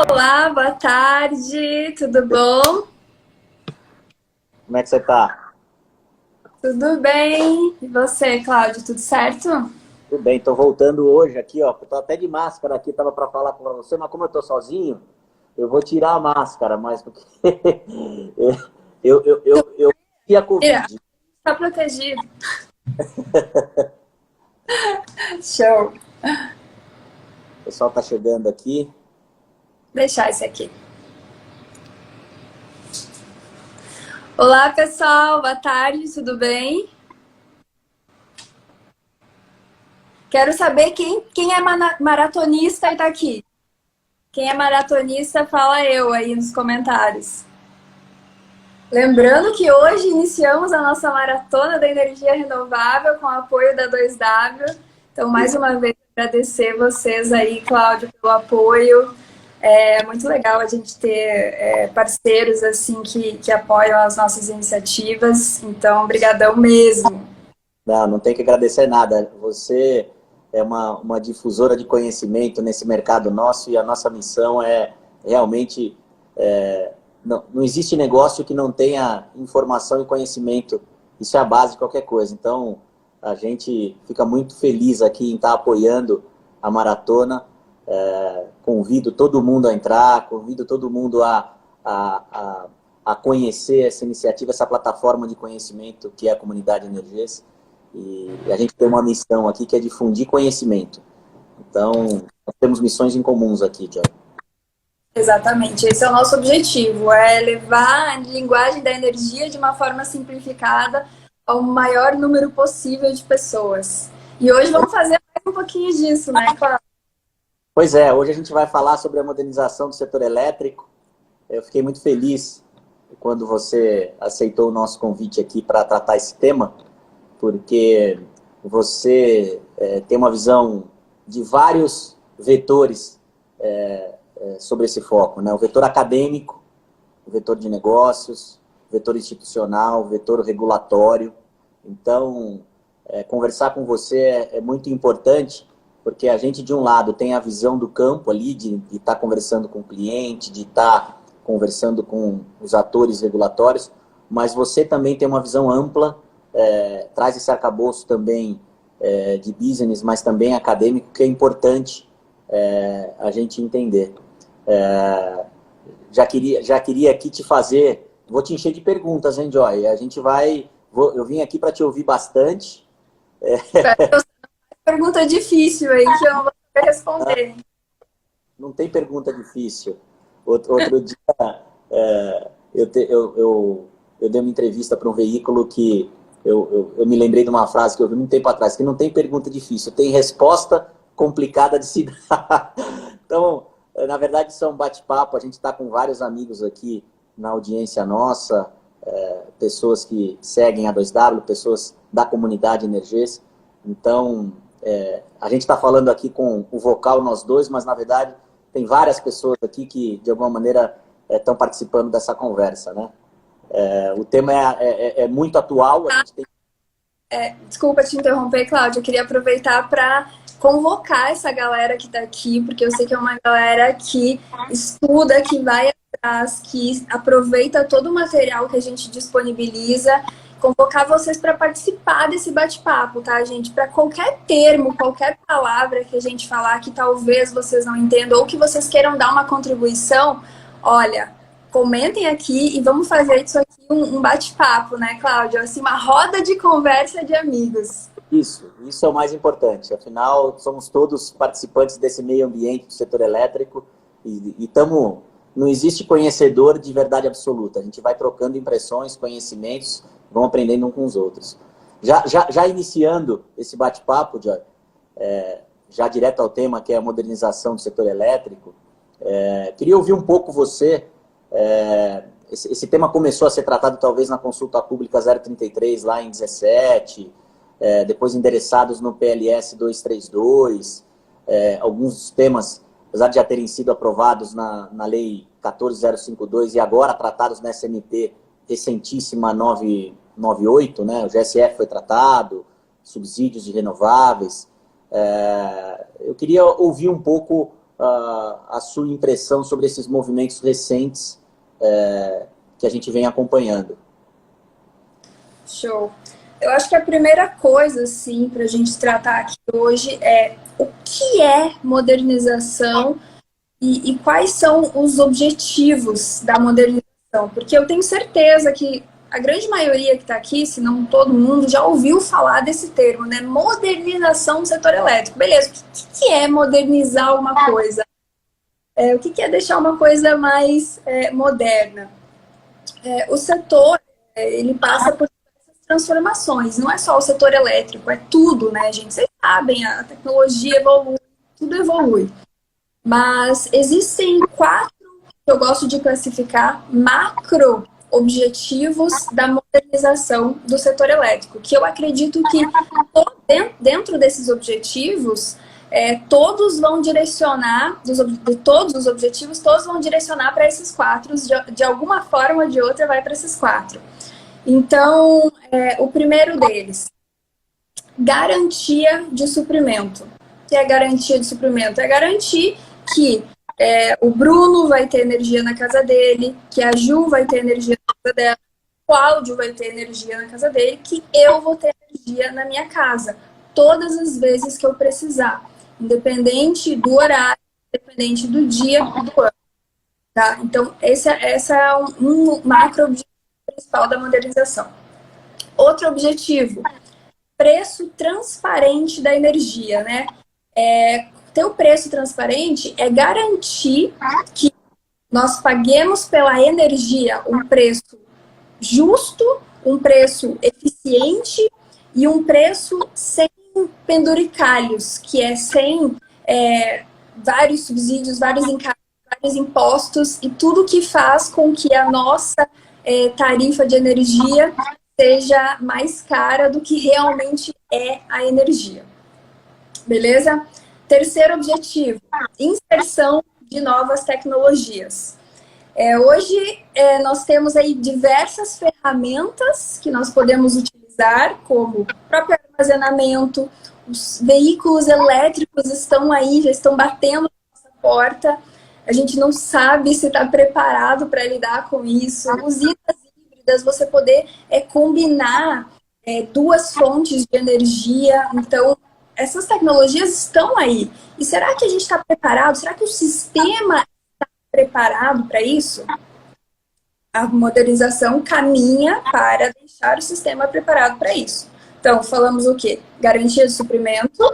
Olá, boa tarde, tudo bom? Como é que você tá? Tudo bem? E você, Cláudio, tudo certo? Tudo bem, tô voltando hoje aqui, ó. Tô até de máscara aqui, tava para falar com você, mas como eu tô sozinho, eu vou tirar a máscara, mas porque eu e a Mira, Covid. tá protegido. Show. O pessoal tá chegando aqui. Deixar esse aqui. Olá, pessoal, boa tarde, tudo bem? Quero saber quem é maratonista e tá aqui. Quem é maratonista, fala eu aí nos comentários. Lembrando que hoje iniciamos a nossa maratona da energia renovável com o apoio da 2W. Então, mais uma vez, agradecer vocês aí, Cláudio, pelo apoio. É muito legal a gente ter parceiros assim que apoiam as nossas iniciativas. Então, brigadão mesmo. Não, não tem que agradecer nada. Você é uma difusora de conhecimento nesse mercado nosso e a nossa missão é realmente. Não existe negócio que não tenha informação e conhecimento. Isso é a base de qualquer coisa. Então, a gente fica muito feliz aqui em estar apoiando a maratona. Convido todo mundo a entrar, convido todo mundo a, a, a conhecer essa iniciativa, essa plataforma de conhecimento que é a Comunidade Energias. E a gente tem uma missão aqui que é difundir conhecimento. Então, nós temos missões em comuns aqui, John. Exatamente, esse é o nosso objetivo, é levar a linguagem da energia de uma forma simplificada ao maior número possível de pessoas. E hoje vamos fazer mais um pouquinho disso, né, Cláudia? Pois é, hoje a gente vai falar sobre a modernização do setor elétrico. Eu fiquei muito feliz quando você aceitou o nosso convite aqui para tratar esse tema, porque você tem uma visão de vários vetores sobre esse foco, né? O vetor acadêmico, o vetor de negócios, o vetor institucional, o vetor regulatório. Então, conversar com você é muito importante, porque a gente, de um lado, tem a visão do campo ali, de estar conversando com o cliente, de estar conversando com os atores regulatórios, mas você também tem uma visão ampla, traz esse arcabouço também de business, mas também acadêmico, que é importante a gente entender. Já queria aqui te fazer, vou te encher de perguntas, hein, Joy? A gente vai, eu vim aqui para te ouvir bastante. Pergunta difícil aí que eu não vou saber responder. Não tem pergunta difícil. Outro dia, eu dei uma entrevista para um veículo que eu me lembrei de uma frase que eu vi muito tempo atrás, que não tem pergunta difícil, tem resposta complicada de se dar. Então, na verdade, isso é um bate-papo. A gente está com vários amigos aqui na audiência nossa, pessoas que seguem a 2W, pessoas da comunidade Energias. Então, a gente está falando aqui com o vocal nós dois, mas, na verdade, tem várias pessoas aqui que, de alguma maneira, estão participando dessa conversa, né? O tema é muito atual. A gente tem... Desculpa te interromper, Cláudia. Eu queria aproveitar para convocar essa galera que está aqui, porque eu sei que é uma galera que estuda, que vai atrás, que aproveita todo o material que a gente disponibiliza. Convocar vocês para participar desse bate-papo, tá, gente? Para qualquer termo, qualquer palavra que a gente falar que talvez vocês não entendam ou que vocês queiram dar uma contribuição, olha, comentem aqui e vamos fazer disso aqui um bate-papo, né, Cláudia? Assim, uma roda de conversa de amigos. Isso é o mais importante. Afinal, somos todos participantes desse meio ambiente do setor elétrico e não existe conhecedor de verdade absoluta. A gente vai trocando impressões, conhecimentos, vamos aprendendo uns com os outros. Já iniciando esse bate-papo, já direto ao tema, que é a modernização do setor elétrico, queria ouvir um pouco você. Esse tema começou a ser tratado talvez na consulta pública 033, lá em 17, depois endereçados no PLS 232, alguns temas, apesar de já terem sido aprovados na Lei 14052 e agora tratados na SMP recentíssima 998, né? O GSF foi tratado, subsídios de renováveis. Eu queria ouvir um pouco a sua impressão sobre esses movimentos recentes que a gente vem acompanhando. Show. Eu acho que a primeira coisa, assim, para a gente tratar aqui hoje é o que é modernização e quais são os objetivos da modernização. Porque eu tenho certeza que a grande maioria que está aqui, se não todo mundo, já ouviu falar desse termo, né? Modernização do setor elétrico. Beleza, o que é modernizar uma coisa? O que é deixar uma coisa mais moderna? O setor, ele passa por transformações, não é só o setor elétrico, é tudo, né, gente? Vocês sabem, a tecnologia evolui, tudo evolui. Mas existem 4 que eu gosto de classificar macro objetivos da modernização do setor elétrico, que eu acredito que dentro desses objetivos, todos vão direcionar, de todos os objetivos, todos vão direcionar para esses 4, de alguma forma ou de outra vai para esses 4. Então, o primeiro deles, garantia de suprimento. O que é garantia de suprimento? É garantir que o Bruno vai ter energia na casa dele, que a Ju vai ter energia na casa dela, o Cláudio vai ter energia na casa dele, que eu vou ter energia na minha casa, todas as vezes que eu precisar, independente do horário, independente do dia, do ano. Tá? Então, esse é um macro objetivo principal da modernização. Outro objetivo, preço transparente da energia, né? Ter o preço transparente é garantir que nós paguemos pela energia um preço justo, um preço eficiente e um preço sem penduricalhos, que é sem vários subsídios, vários encargos, vários impostos e tudo que faz com que a nossa tarifa de energia seja mais cara do que realmente é a energia. Beleza? Terceiro objetivo, inserção de novas tecnologias. Hoje nós temos aí diversas ferramentas que nós podemos utilizar, como o próprio armazenamento, os veículos elétricos estão aí, já estão batendo na nossa porta, a gente não sabe se está preparado para lidar com isso. Usinas híbridas, você poder combinar 2 fontes de energia. Então, essas tecnologias estão aí. E será que a gente está preparado? Será que o sistema está preparado para isso? A modernização caminha para deixar o sistema preparado para isso. Então, falamos o quê? Garantia de suprimento,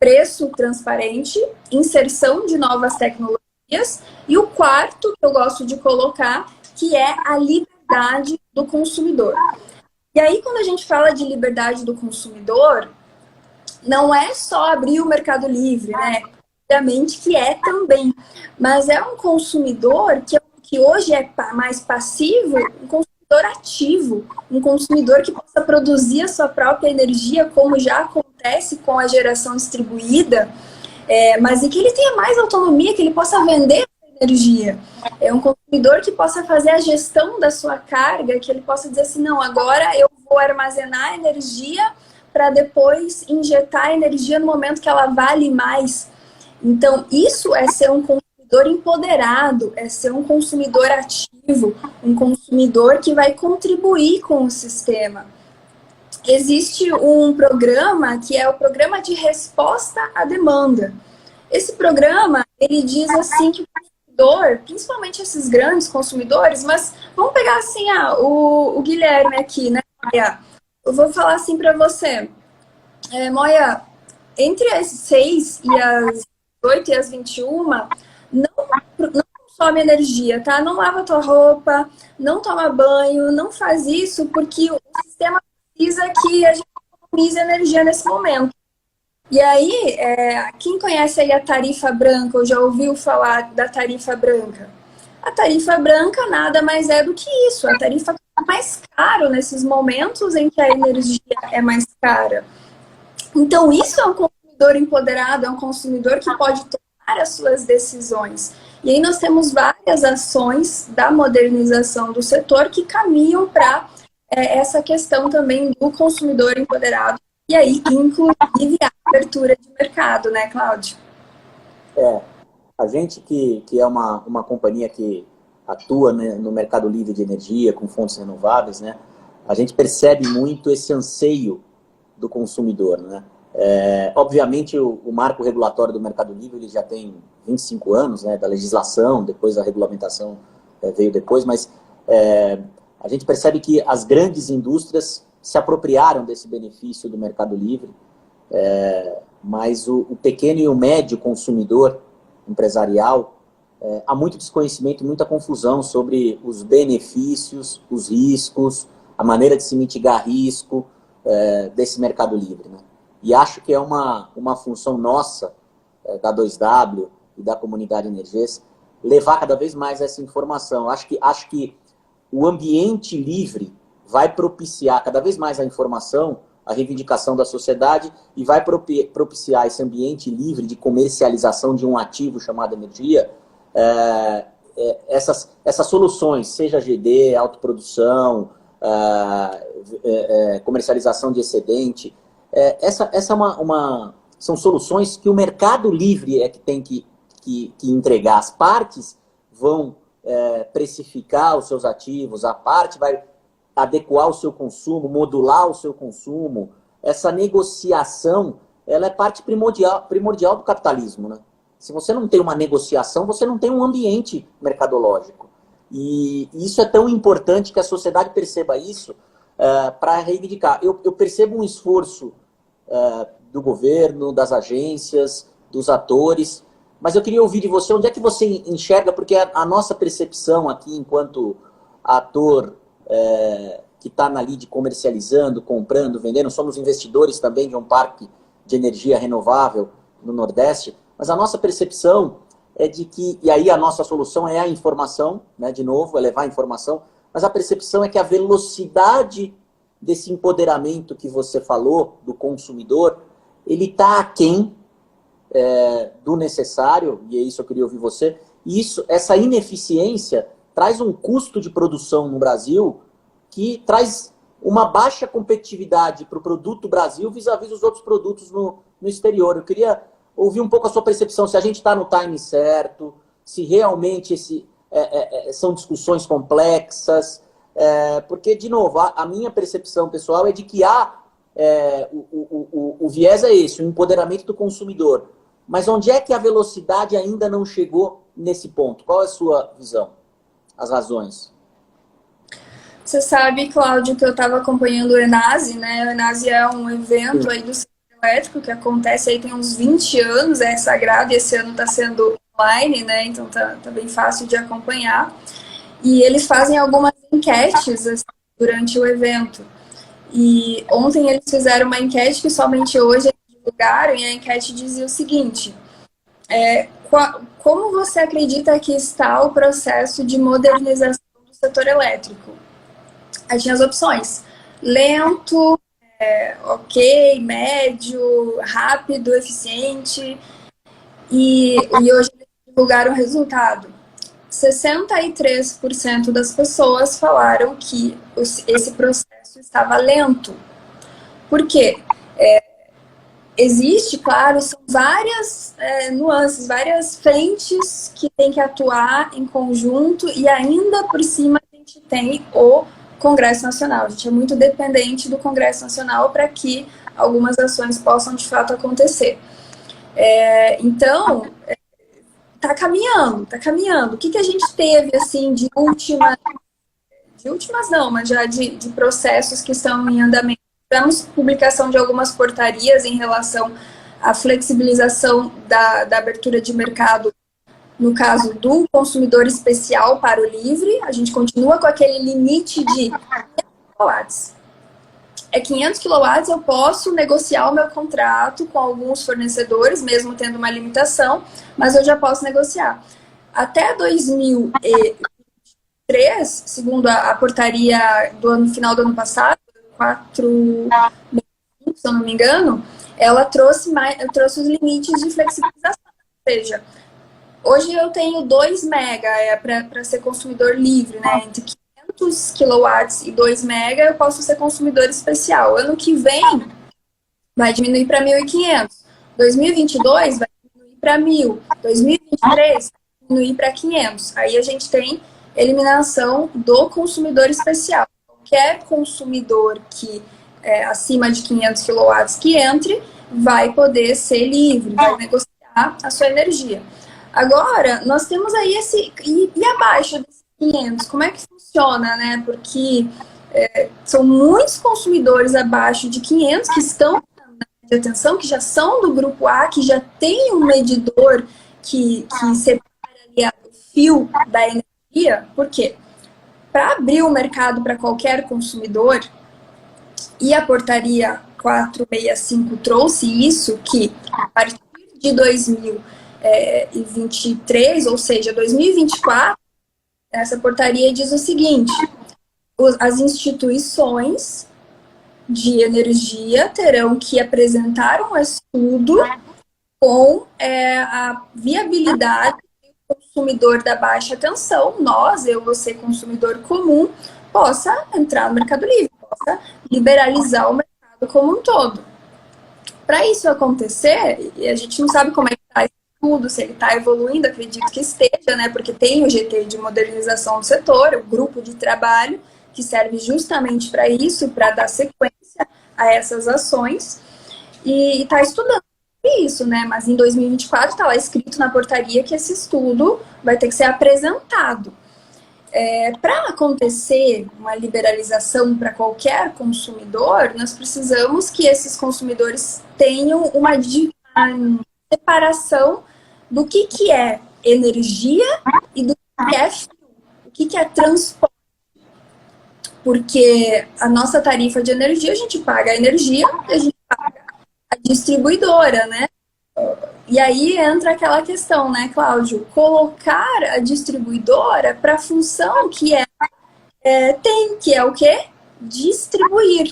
preço transparente, inserção de novas tecnologias, e o quarto que eu gosto de colocar, que é a liberdade do consumidor. E aí, quando a gente fala de liberdade do consumidor, não é só abrir o Mercado Livre, né? Obviamente que é também, mas é um consumidor que hoje é mais passivo, um consumidor ativo, um consumidor que possa produzir a sua própria energia, como já acontece com a geração distribuída, mas e que ele tenha mais autonomia, que ele possa vender essa energia. É um consumidor que possa fazer a gestão da sua carga, que ele possa dizer assim, não, agora eu vou armazenar energia para depois injetar energia no momento que ela vale mais. Então, isso é ser um consumidor empoderado, é ser um consumidor ativo, um consumidor que vai contribuir com o sistema. Existe um programa que é o Programa de Resposta à Demanda. Esse programa, ele diz assim que o consumidor, principalmente esses grandes consumidores, mas vamos pegar assim, o Guilherme aqui, né? Eu vou falar assim para você, Moia, entre as 6 e as 8 e as 21, não consome energia, tá? Não lava tua roupa, não toma banho, não faz isso, porque o sistema precisa que a gente economize energia nesse momento. E aí, quem conhece aí a tarifa branca, ou já ouviu falar da tarifa branca? A tarifa branca nada mais é do que isso, a tarifa é mais cara nesses momentos em que a energia é mais cara. Então, isso é um consumidor empoderado, é um consumidor que pode tomar as suas decisões. E aí nós temos várias ações da modernização do setor que caminham para essa questão também do consumidor empoderado. E aí, inclusive, a abertura de mercado, né, Cláudio? A gente que é uma companhia que atua, né, no mercado livre de energia, com fontes renováveis, né, a gente percebe muito esse anseio do consumidor, né? Obviamente, o marco regulatório do Mercado Livre ele já tem 25 anos, né, da legislação, depois a regulamentação veio depois, mas a gente percebe que as grandes indústrias se apropriaram desse benefício do Mercado Livre, mas o pequeno e o médio consumidor empresarial, há muito desconhecimento e muita confusão sobre os benefícios, os riscos, a maneira de se mitigar risco desse Mercado Livre, né? E acho que é uma função nossa, da 2W e da comunidade Energês, levar cada vez mais essa informação. Acho que o ambiente livre vai propiciar cada vez mais a informação, a reivindicação da sociedade e vai propiciar esse ambiente livre de comercialização de um ativo chamado energia, essas soluções, seja GD, autoprodução, comercialização de excedente, são soluções que o mercado livre é que tem que entregar. As partes vão precificar os seus ativos, a parte vai adequar o seu consumo, modular o seu consumo. Essa negociação, ela é parte primordial do capitalismo, né? Se você não tem uma negociação, você não tem um ambiente mercadológico. E isso é tão importante que a sociedade perceba isso para reivindicar. Eu percebo um esforço do governo, das agências, dos atores, mas eu queria ouvir de você, onde é que você enxerga, porque a nossa percepção aqui, enquanto ator que está na lide comercializando, comprando, vendendo, somos investidores também de um parque de energia renovável no Nordeste, mas a nossa percepção é de que, e aí a nossa solução é a informação, né, de novo, é levar a informação, mas a percepção é que a velocidade desse empoderamento que você falou, do consumidor, ele está aquém do necessário, e é isso que eu queria ouvir você, e essa ineficiência traz um custo de produção no Brasil que traz uma baixa competitividade para o produto Brasil vis-à-vis os outros produtos no exterior. Eu queria ouvir um pouco a sua percepção, se a gente está no time certo, se realmente são discussões complexas, porque, de novo, a minha percepção pessoal é de que o viés é esse, o empoderamento do consumidor. Mas onde é que a velocidade ainda não chegou nesse ponto? Qual é a sua visão? As razões? Você sabe, Cláudio, que eu estava acompanhando o Enase, né? O Enase é um evento aí do setor elétrico que acontece aí tem uns 20 anos, é sagrado, e esse ano está sendo online, né? Então tá bem fácil de acompanhar. E eles fazem algumas enquetes assim, durante o evento. E ontem eles fizeram uma enquete que somente hoje eles divulgaram, e a enquete dizia o seguinte: como você acredita que está o processo de modernização do setor elétrico? Aí tinha as opções: lento, ok, médio, rápido, eficiente. E hoje eles divulgaram o resultado. 63% das pessoas falaram que esse processo estava lento. Por quê? Existe, claro, são várias nuances, várias frentes que tem que atuar em conjunto, e ainda por cima a gente tem o Congresso Nacional. A gente é muito dependente do Congresso Nacional para que algumas ações possam de fato acontecer. Então, tá caminhando. O que a gente teve assim de últimas não, mas já de processos que estão em andamento? Tivemos publicação de algumas portarias em relação à flexibilização da abertura de mercado, no caso do consumidor especial para o livre. A gente continua com aquele limite de 500 kW. 500 kW, eu posso negociar o meu contrato com alguns fornecedores, mesmo tendo uma limitação, mas eu já posso negociar. Até 2003, segundo a portaria do final do ano passado, 4, se eu não me engano, ela trouxe os limites de flexibilização. Ou seja, hoje eu tenho 2 mega para ser consumidor livre, né? Entre 500 kW e 2 mega eu posso ser consumidor especial. Ano que vem vai diminuir para 1.500. 2022 vai diminuir para 1.000. 2023, diminuir para 500. Aí a gente tem eliminação do consumidor especial. Qualquer consumidor que acima de 500 quilowatts que entre, vai poder ser livre, vai negociar a sua energia. Agora, nós temos aí esse... E abaixo desses 500, como é que funciona, né? Porque são muitos consumidores abaixo de 500 que estão de atenção, que já são do grupo A, que já tem um medidor que separa ali o fio da energia. Por quê? Para abrir o mercado para qualquer consumidor, e a portaria 465 trouxe isso, que a partir de 2023, ou seja, 2024, essa portaria diz o seguinte: as instituições de energia terão que apresentar um estudo com a viabilidade do consumidor da baixa tensão, eu, você, consumidor comum, possa entrar no Mercado Livre, possa liberalizar o mercado como um todo. Para isso acontecer, e a gente não sabe como é que está esse estudo, se ele está evoluindo, acredito que esteja, né, porque tem o GT de modernização do setor, o grupo de trabalho, que serve justamente para isso, para dar sequência a essas ações, e está estudando isso, né? Mas em 2024 está lá escrito na portaria que esse estudo vai ter que ser apresentado. Para acontecer uma liberalização para qualquer consumidor, nós precisamos que esses consumidores tenham uma separação do que é energia e do que é fio, o que é transporte. Porque a nossa tarifa de energia, a gente paga a energia e a gente paga a distribuidora, né? E aí entra aquela questão, né, Cláudio? Colocar a distribuidora para a função que tem, que é o quê? Distribuir.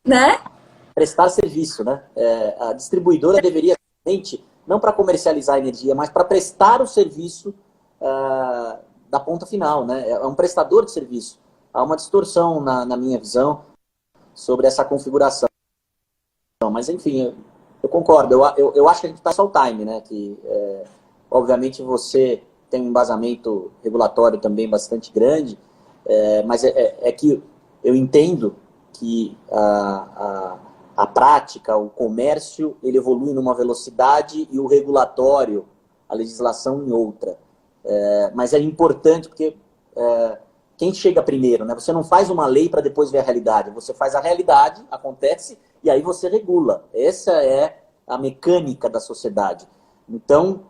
Né? Prestar serviço, né? A distribuidora deveria, não para comercializar a energia, mas para prestar o serviço da ponta final, né? É um prestador de serviço. Há uma distorção na minha visão sobre essa configuração. Mas, enfim, eu concordo. Eu acho que a gente está só o time, né? Que, obviamente, você tem um embasamento regulatório também bastante grande, mas é que eu entendo que a prática, o comércio, ele evolui numa velocidade e o regulatório, a legislação em outra. Mas é importante porque quem chega primeiro, né? Você não faz uma lei para depois ver a realidade. Você faz a realidade, acontece, e aí você regula. Essa é a mecânica da sociedade. Então,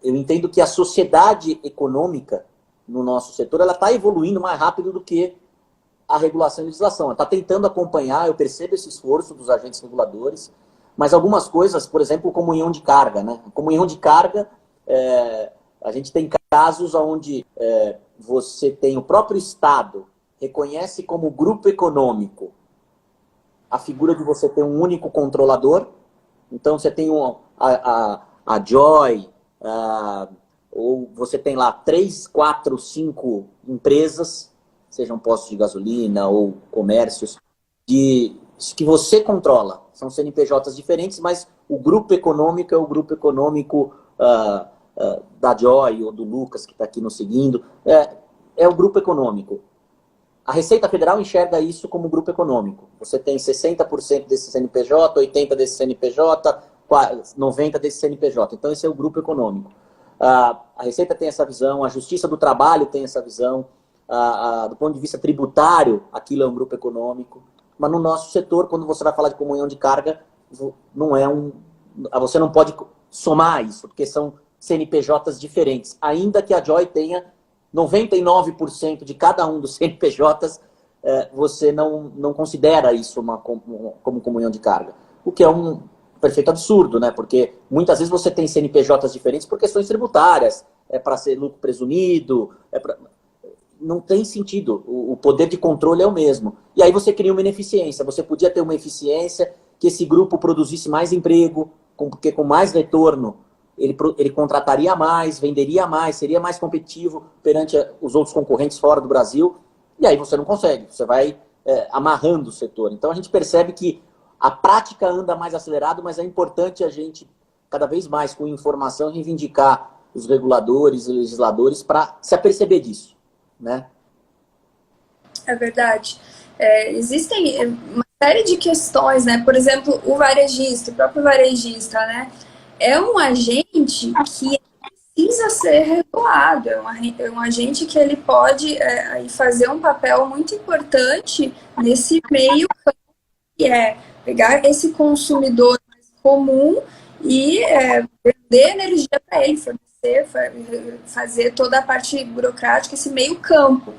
eu entendo que a sociedade econômica no nosso setor, ela está evoluindo mais rápido do que a regulação e a legislação. Ela está tentando acompanhar, eu percebo esse esforço dos agentes reguladores, mas algumas coisas, por exemplo, comunhão de carga, né? Comunhão de carga, a gente tem casos onde você tem o próprio Estado, reconhece como grupo econômico a figura de você ter um único controlador. Então, você tem a Joy, ou você tem lá 3, 4, 5 empresas, sejam postos de gasolina ou comércios, que você controla. São CNPJs diferentes, mas o grupo econômico é o grupo econômico da Joy ou do Lucas, que está aqui nos seguindo. É o grupo econômico. A Receita Federal enxerga isso como grupo econômico. Você tem 60% desse CNPJ, 80% desse CNPJ, 90% desse CNPJ. Então, esse é o grupo econômico. A Receita tem essa visão, a Justiça do Trabalho tem essa visão, do ponto de vista tributário, aquilo é um grupo econômico. Mas no nosso setor, quando você vai falar de comunhão de carga, você não pode somar isso, porque são CNPJs diferentes. Ainda que a Joy tenha 99% de cada um dos CNPJs, você não considera isso como comunhão de carga. O que é um perfeito absurdo, né? Porque muitas vezes você tem CNPJs diferentes por questões tributárias, para ser lucro presumido, não tem sentido. O poder de controle é o mesmo. E aí você cria uma ineficiência. Você podia ter uma eficiência que esse grupo produzisse mais emprego, porque com mais retorno ele contrataria mais, venderia mais, seria mais competitivo perante os outros concorrentes fora do Brasil, e aí você não consegue, você vai amarrando o setor. Então a gente percebe que a prática anda mais acelerado, mas é importante a gente cada vez mais com informação, reivindicar os reguladores e legisladores para se aperceber disso, né? É verdade. Existem uma série de questões, né? Por exemplo, o varejista, o próprio varejista, né? É um agente que precisa ser regulado, é um agente que ele pode fazer um papel muito importante nesse meio, que é pegar esse consumidor mais comum e vender energia para ele, fornecer, fazer toda a parte burocrática, esse meio campo,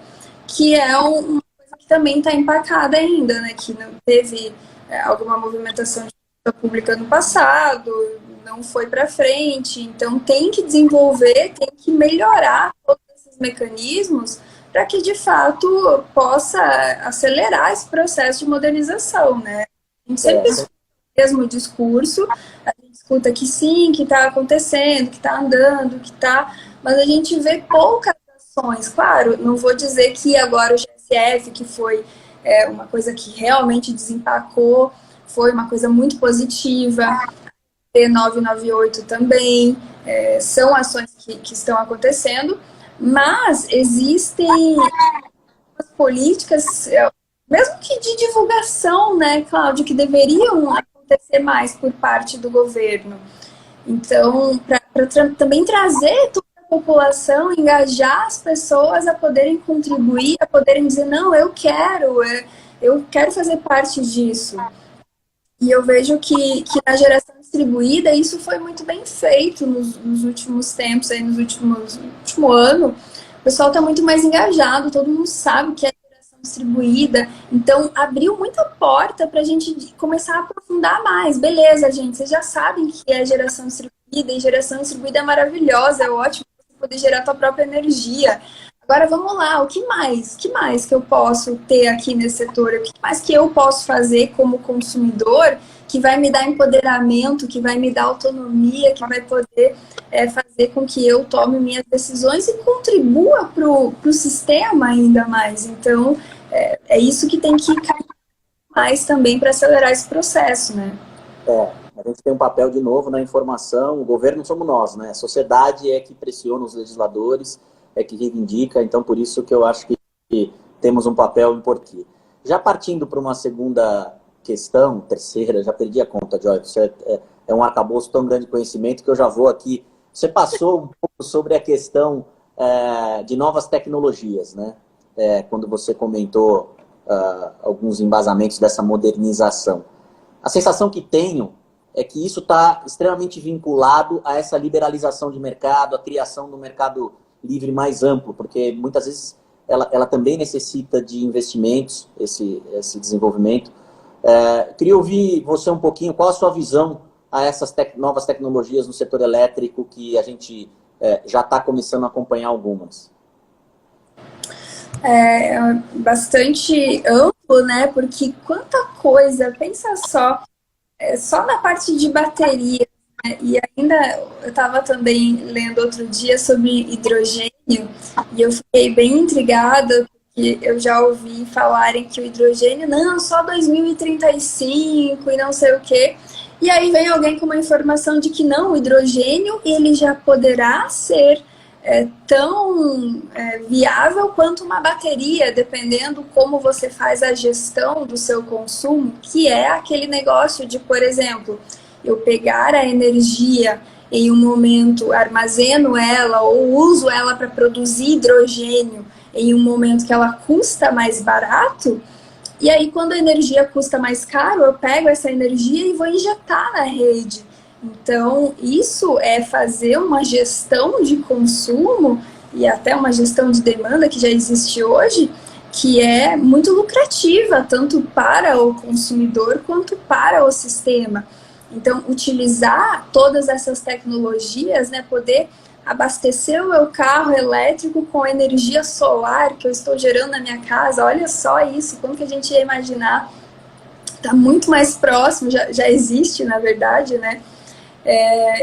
que é uma coisa que também está empacada ainda, né? Que não teve alguma movimentação de política pública no passado, não foi para frente, então tem que desenvolver, tem que melhorar todos esses mecanismos para que, de fato, possa acelerar esse processo de modernização, né? A gente sempre escuta o mesmo discurso, a gente escuta que sim, que está acontecendo, que está andando, que está... Mas a gente vê poucas ações. Claro, não vou dizer que agora o GSF, que foi uma coisa que realmente desempacou, foi uma coisa muito positiva, T998 também, são ações que estão acontecendo, mas existem políticas, mesmo que de divulgação, né, Cláudio, que deveriam acontecer mais por parte do governo. Então, para também trazer toda a população, engajar as pessoas a poderem contribuir, a poderem dizer, não, eu quero fazer parte disso. E eu vejo que na geração distribuída isso foi muito bem feito nos últimos tempos, aí no último ano. O pessoal está muito mais engajado, todo mundo sabe que é geração distribuída. Então, abriu muita porta para a gente começar a aprofundar mais. Beleza, gente, vocês já sabem que é geração distribuída, e geração distribuída é maravilhosa, é ótimo você poder gerar a sua própria energia. Agora, vamos lá, o que mais? O que mais que eu posso ter aqui nesse setor? O que mais que eu posso fazer como consumidor que vai me dar empoderamento, que vai me dar autonomia, que vai poder fazer com que eu tome minhas decisões e contribua para o sistema ainda mais. Então, é isso que tem que cair mais também para acelerar esse processo, né? A gente tem um papel, de novo, na informação. O governo somos nós, né? A sociedade é que pressiona os legisladores, é que reivindica, então por isso que eu acho que temos um papel importante. Já partindo para uma segunda questão, terceira, já perdi a conta, Joy, você é um arcabouço tão grande de conhecimento que eu já vou aqui. Você passou um pouco sobre a questão de novas tecnologias, né? Quando você comentou alguns embasamentos dessa modernização. A sensação que tenho é que isso está extremamente vinculado a essa liberalização de mercado, a criação do mercado livre mais amplo, porque muitas vezes ela também necessita de investimentos, esse desenvolvimento. Queria ouvir você um pouquinho, qual a sua visão a essas novas tecnologias no setor elétrico, que a gente já está começando a acompanhar algumas. Bastante amplo, né? Porque quanta coisa, pensa só na parte de bateria. E ainda eu estava também lendo outro dia sobre hidrogênio e eu fiquei bem intrigada, porque eu já ouvi falarem que o hidrogênio, não, só 2035 e não sei o quê. E aí vem alguém com uma informação de que não, o hidrogênio ele já poderá ser tão viável quanto uma bateria, dependendo como você faz a gestão do seu consumo, que é aquele negócio de, por exemplo, eu pegar a energia em um momento, armazeno ela ou uso ela para produzir hidrogênio em um momento que ela custa mais barato, e aí quando a energia custa mais caro, eu pego essa energia e vou injetar na rede. Então, isso é fazer uma gestão de consumo e até uma gestão de demanda que já existe hoje, que é muito lucrativa, tanto para o consumidor quanto para o sistema. Então, utilizar todas essas tecnologias, né, poder abastecer o meu carro elétrico com energia solar que eu estou gerando na minha casa, olha só isso, como que a gente ia imaginar? Está muito mais próximo, já existe, na verdade, né?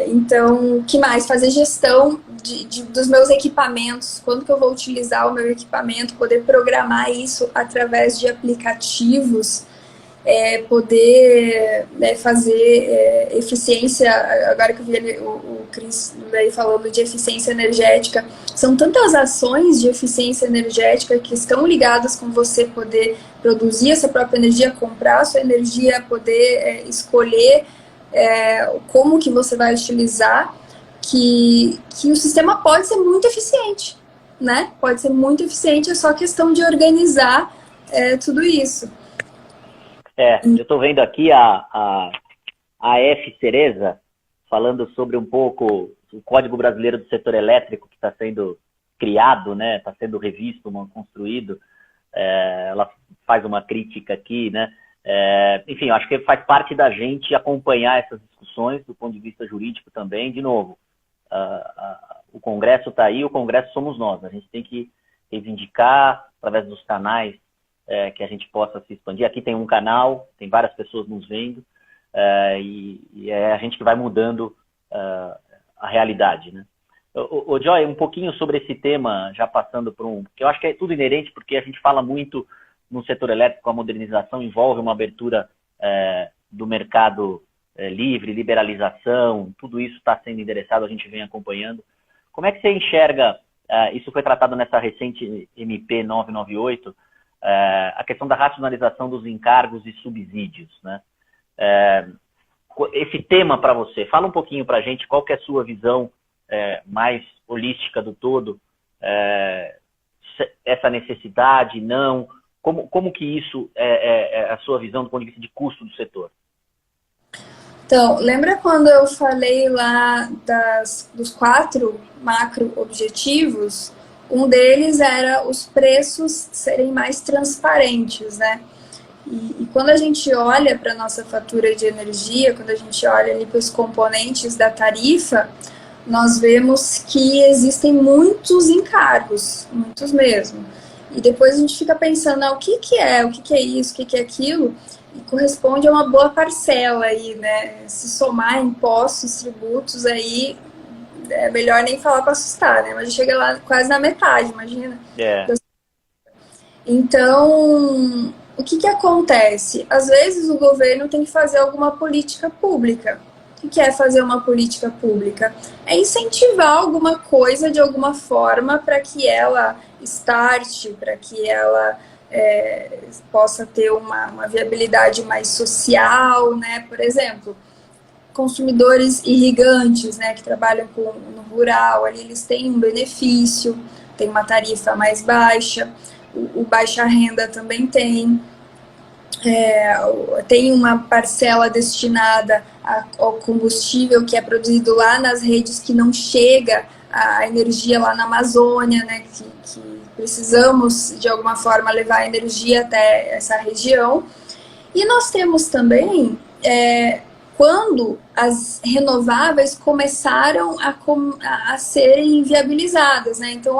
Então, o que mais? Fazer gestão dos meus equipamentos, quando que eu vou utilizar o meu equipamento, poder programar isso através de aplicativos. poder, né, fazer eficiência, agora que eu vi o Cris daí falando de eficiência energética, são tantas ações de eficiência energética que estão ligadas com você poder produzir a sua própria energia, comprar a sua energia, poder escolher como que você vai utilizar, que o sistema pode ser muito eficiente, né? Pode ser muito eficiente, é só questão de organizar tudo isso. Eu estou vendo aqui a F. Cereza falando sobre um pouco o Código Brasileiro do Setor Elétrico que está sendo criado, né? Está sendo revisto, construído. Ela faz uma crítica aqui, né? Enfim, eu acho que faz parte da gente acompanhar essas discussões do ponto de vista jurídico também. De novo, o Congresso está aí, o Congresso somos nós. A gente tem que reivindicar através dos canais que a gente possa se expandir. Aqui tem um canal, tem várias pessoas nos vendo, e é a gente que vai mudando a realidade, né? Ô, Joy, um pouquinho sobre esse tema, já passando por porque eu acho que é tudo inerente, porque a gente fala muito no setor elétrico, a modernização envolve uma abertura do mercado livre, liberalização, tudo isso está sendo endereçado, a gente vem acompanhando. Como é que você enxerga, isso foi tratado nessa recente MP 998, a questão da racionalização dos encargos e subsídios, né? Esse tema para você, fala um pouquinho para a gente qual que é a sua visão mais holística do todo, essa necessidade, não, como que isso é a sua visão do ponto de vista de custo do setor? Então, lembra quando eu falei lá dos 4 macro-objetivos? Um deles era os preços serem mais transparentes, né? E quando a gente olha para a nossa fatura de energia, quando a gente olha ali para os componentes da tarifa, nós vemos que existem muitos encargos, muitos mesmo. E depois a gente fica pensando, o que é isso, o que é aquilo, e corresponde a uma boa parcela aí, né? Se somar impostos, tributos aí, é melhor nem falar para assustar, né? Mas chega lá quase na metade, imagina. Então, o que acontece? Às vezes o governo tem que fazer alguma política pública. O que é fazer uma política pública? É incentivar alguma coisa de alguma forma para que ela starte, para que ela possa ter uma viabilidade mais social, né? Por exemplo, consumidores irrigantes, né, que trabalham no rural, ali eles têm um benefício, tem uma tarifa mais baixa, o baixa renda também tem uma parcela destinada ao combustível que é produzido lá nas redes que não chega a energia lá na Amazônia, né, que precisamos de alguma forma levar a energia até essa região. E nós temos também quando as renováveis começaram a serem viabilizadas, né? Então,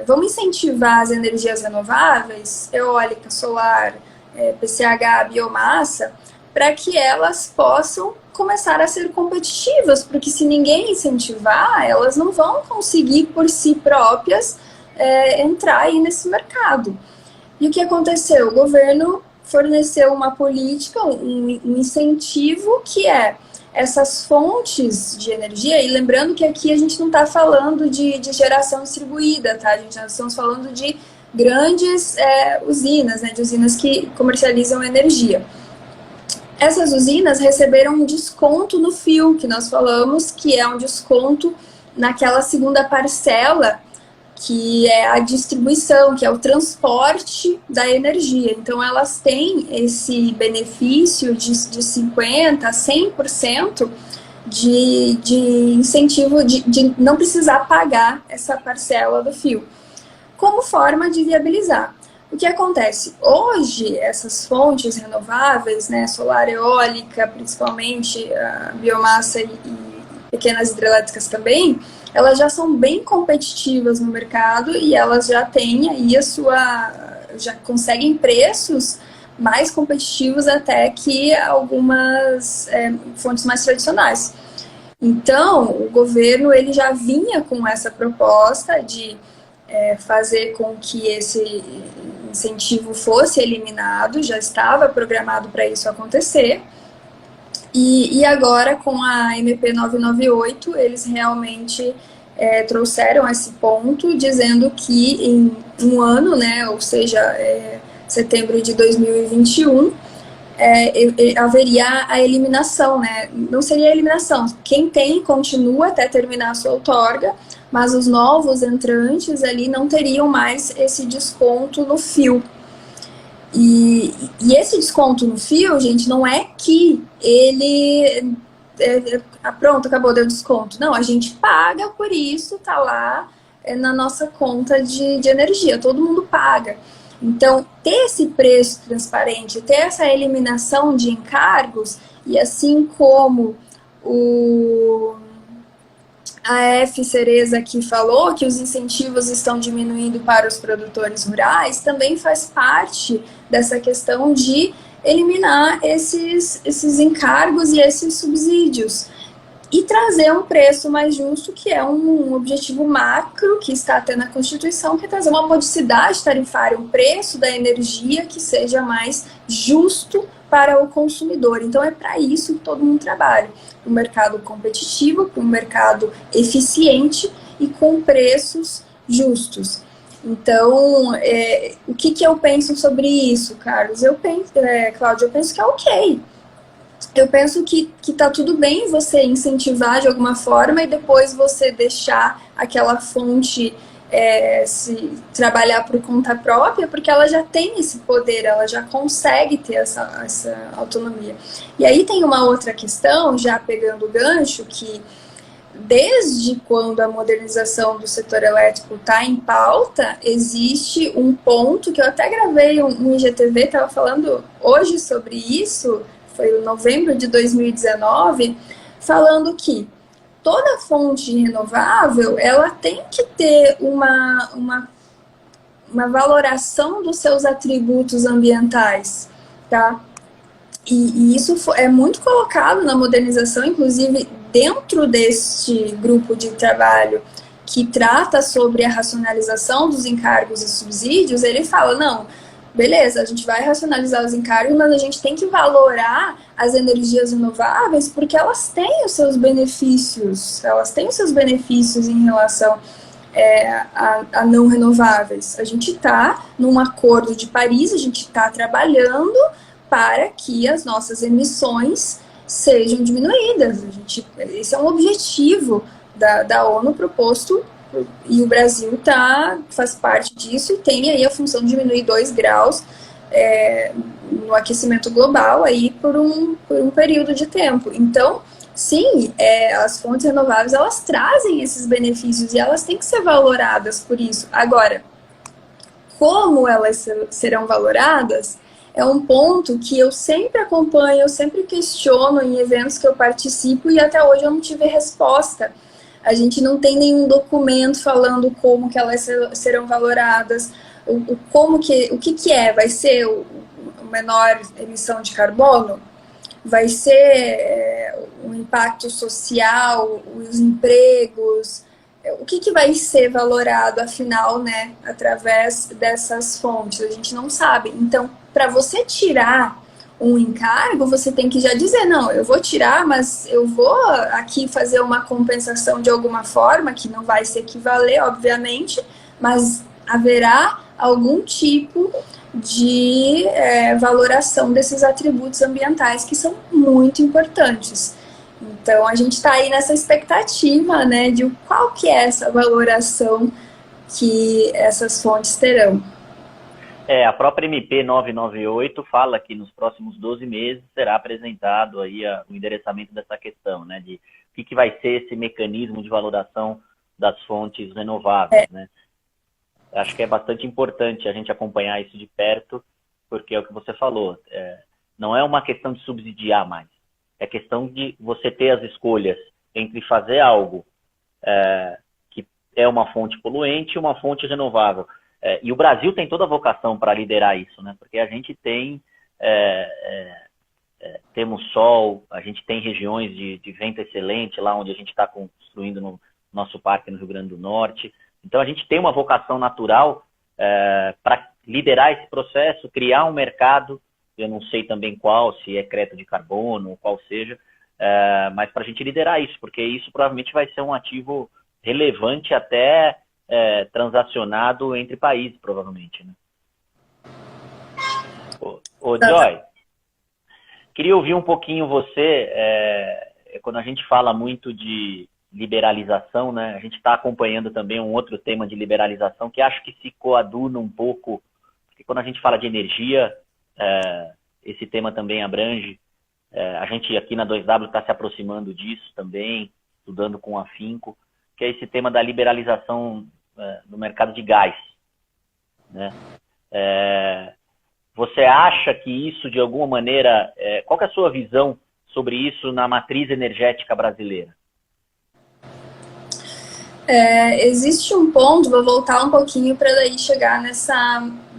vamos incentivar as energias renováveis, eólica, solar, PCH, biomassa, para que elas possam começar a ser competitivas, porque se ninguém incentivar, elas não vão conseguir por si próprias entrar aí nesse mercado. E o que aconteceu? O governo forneceu uma política, um incentivo que essas fontes de energia, e lembrando que aqui a gente não está falando de geração distribuída, tá? Nós estamos falando de grandes usinas, né? De usinas que comercializam energia. Essas usinas receberam um desconto no fio, que nós falamos, que é um desconto naquela segunda parcela, que é a distribuição, que é o transporte da energia. Então, elas têm esse benefício de 50% a 100% de incentivo de não precisar pagar essa parcela do fio, como forma de viabilizar. O que acontece? Hoje, essas fontes renováveis, né, solar, eólica, principalmente a biomassa e pequenas hidrelétricas também, elas já são bem competitivas no mercado e elas já têm aí já conseguem preços mais competitivos até que algumas fontes mais tradicionais. Então, o governo ele já vinha com essa proposta de fazer com que esse incentivo fosse eliminado, já estava programado para isso acontecer. E agora, com a MP 998, eles realmente trouxeram esse ponto, dizendo que em um ano, né, ou seja, setembro de 2021, haveria a eliminação, né? Não seria a eliminação. Quem tem, continua até terminar a sua outorga, mas os novos entrantes ali não teriam mais esse desconto no fio. E esse desconto no fio, gente, não é que ele... pronto, acabou, deu desconto. Não, a gente paga por isso, tá lá na nossa conta de energia, todo mundo paga. Então, ter esse preço transparente, ter essa eliminação de encargos, e assim como a F. Cereza aqui falou que os incentivos estão diminuindo para os produtores rurais, também faz parte dessa questão de eliminar esses encargos e esses subsídios e trazer um preço mais justo, que é um objetivo macro que está até na Constituição, que é trazer uma modicidade tarifária, um preço da energia que seja mais justo para o consumidor. Então é para isso que todo mundo trabalha, um mercado competitivo, um mercado eficiente e com preços justos. Então, o que eu penso sobre isso, Carlos? Cláudia, eu penso que é ok. Eu penso que tá tudo bem você incentivar de alguma forma e depois você deixar aquela fonte se trabalhar por conta própria, porque ela já tem esse poder, ela já consegue ter essa autonomia. E aí tem uma outra questão, já pegando o gancho, que desde quando a modernização do setor elétrico está em pauta, existe um ponto que eu até gravei um IGTV, estava falando hoje sobre isso, foi em novembro de 2019, falando que toda fonte renovável, ela tem que ter uma valoração dos seus atributos ambientais, tá? E isso é muito colocado na modernização, inclusive dentro deste grupo de trabalho que trata sobre a racionalização dos encargos e subsídios, ele fala, não, beleza, a gente vai racionalizar os encargos, mas a gente tem que valorar as energias renováveis porque elas têm os seus benefícios, em relação a não renováveis. A gente está num acordo de Paris, a gente está trabalhando para que as nossas emissões sejam diminuídas. Esse é um objetivo da ONU proposto, e o Brasil faz parte disso e tem aí a função de diminuir 2 graus no aquecimento global aí por um período de tempo. Então, sim, as fontes renováveis, elas trazem esses benefícios e elas têm que ser valoradas por isso. Agora, como elas serão valoradas é um ponto que eu sempre acompanho, eu sempre questiono em eventos que eu participo e até hoje eu não tive resposta. A gente não tem nenhum documento falando como que elas serão valoradas, o que é? Vai ser o menor emissão de carbono? Vai ser o impacto social, os empregos? O que vai ser valorado, afinal, né, através dessas fontes? A gente não sabe. Então, para você tirar um encargo, você tem que já dizer, não, eu vou tirar, mas eu vou aqui fazer uma compensação de alguma forma, que não vai se equivaler, obviamente, mas haverá algum tipo de valoração desses atributos ambientais que são muito importantes. Então, a gente está aí nessa expectativa, né, de qual que é essa valoração que essas fontes terão. A própria MP 998 fala que nos próximos 12 meses será apresentado aí o endereçamento dessa questão, né, de o que vai ser esse mecanismo de valoração das fontes renováveis, né. Acho que é bastante importante a gente acompanhar isso de perto, porque é o que você falou, não é uma questão de subsidiar mais, é questão de você ter as escolhas entre fazer algo que é uma fonte poluente e uma fonte renovável. E o Brasil tem toda a vocação para liderar isso, né? Porque a gente temos sol, a gente tem regiões de vento excelente, lá onde a gente está construindo no nosso parque no Rio Grande do Norte. Então a gente tem uma vocação natural para liderar esse processo, criar um mercado, eu não sei também qual, se é crédito de carbono, qual seja, mas para a gente liderar isso, porque isso provavelmente vai ser um ativo relevante até transacionado entre países, provavelmente, né? Ô Joy, queria ouvir um pouquinho você, quando a gente fala muito de liberalização, né? A gente está acompanhando também um outro tema de liberalização que acho que se coaduna um pouco, porque quando a gente fala de energia, esse tema também abrange. A gente aqui na 2W está se aproximando disso também, estudando com afinco, que é esse tema da liberalização no mercado de gás, né? Você acha que isso, de alguma maneira, qual que é a sua visão sobre isso na matriz energética brasileira? Existe um ponto, vou voltar um pouquinho para daí chegar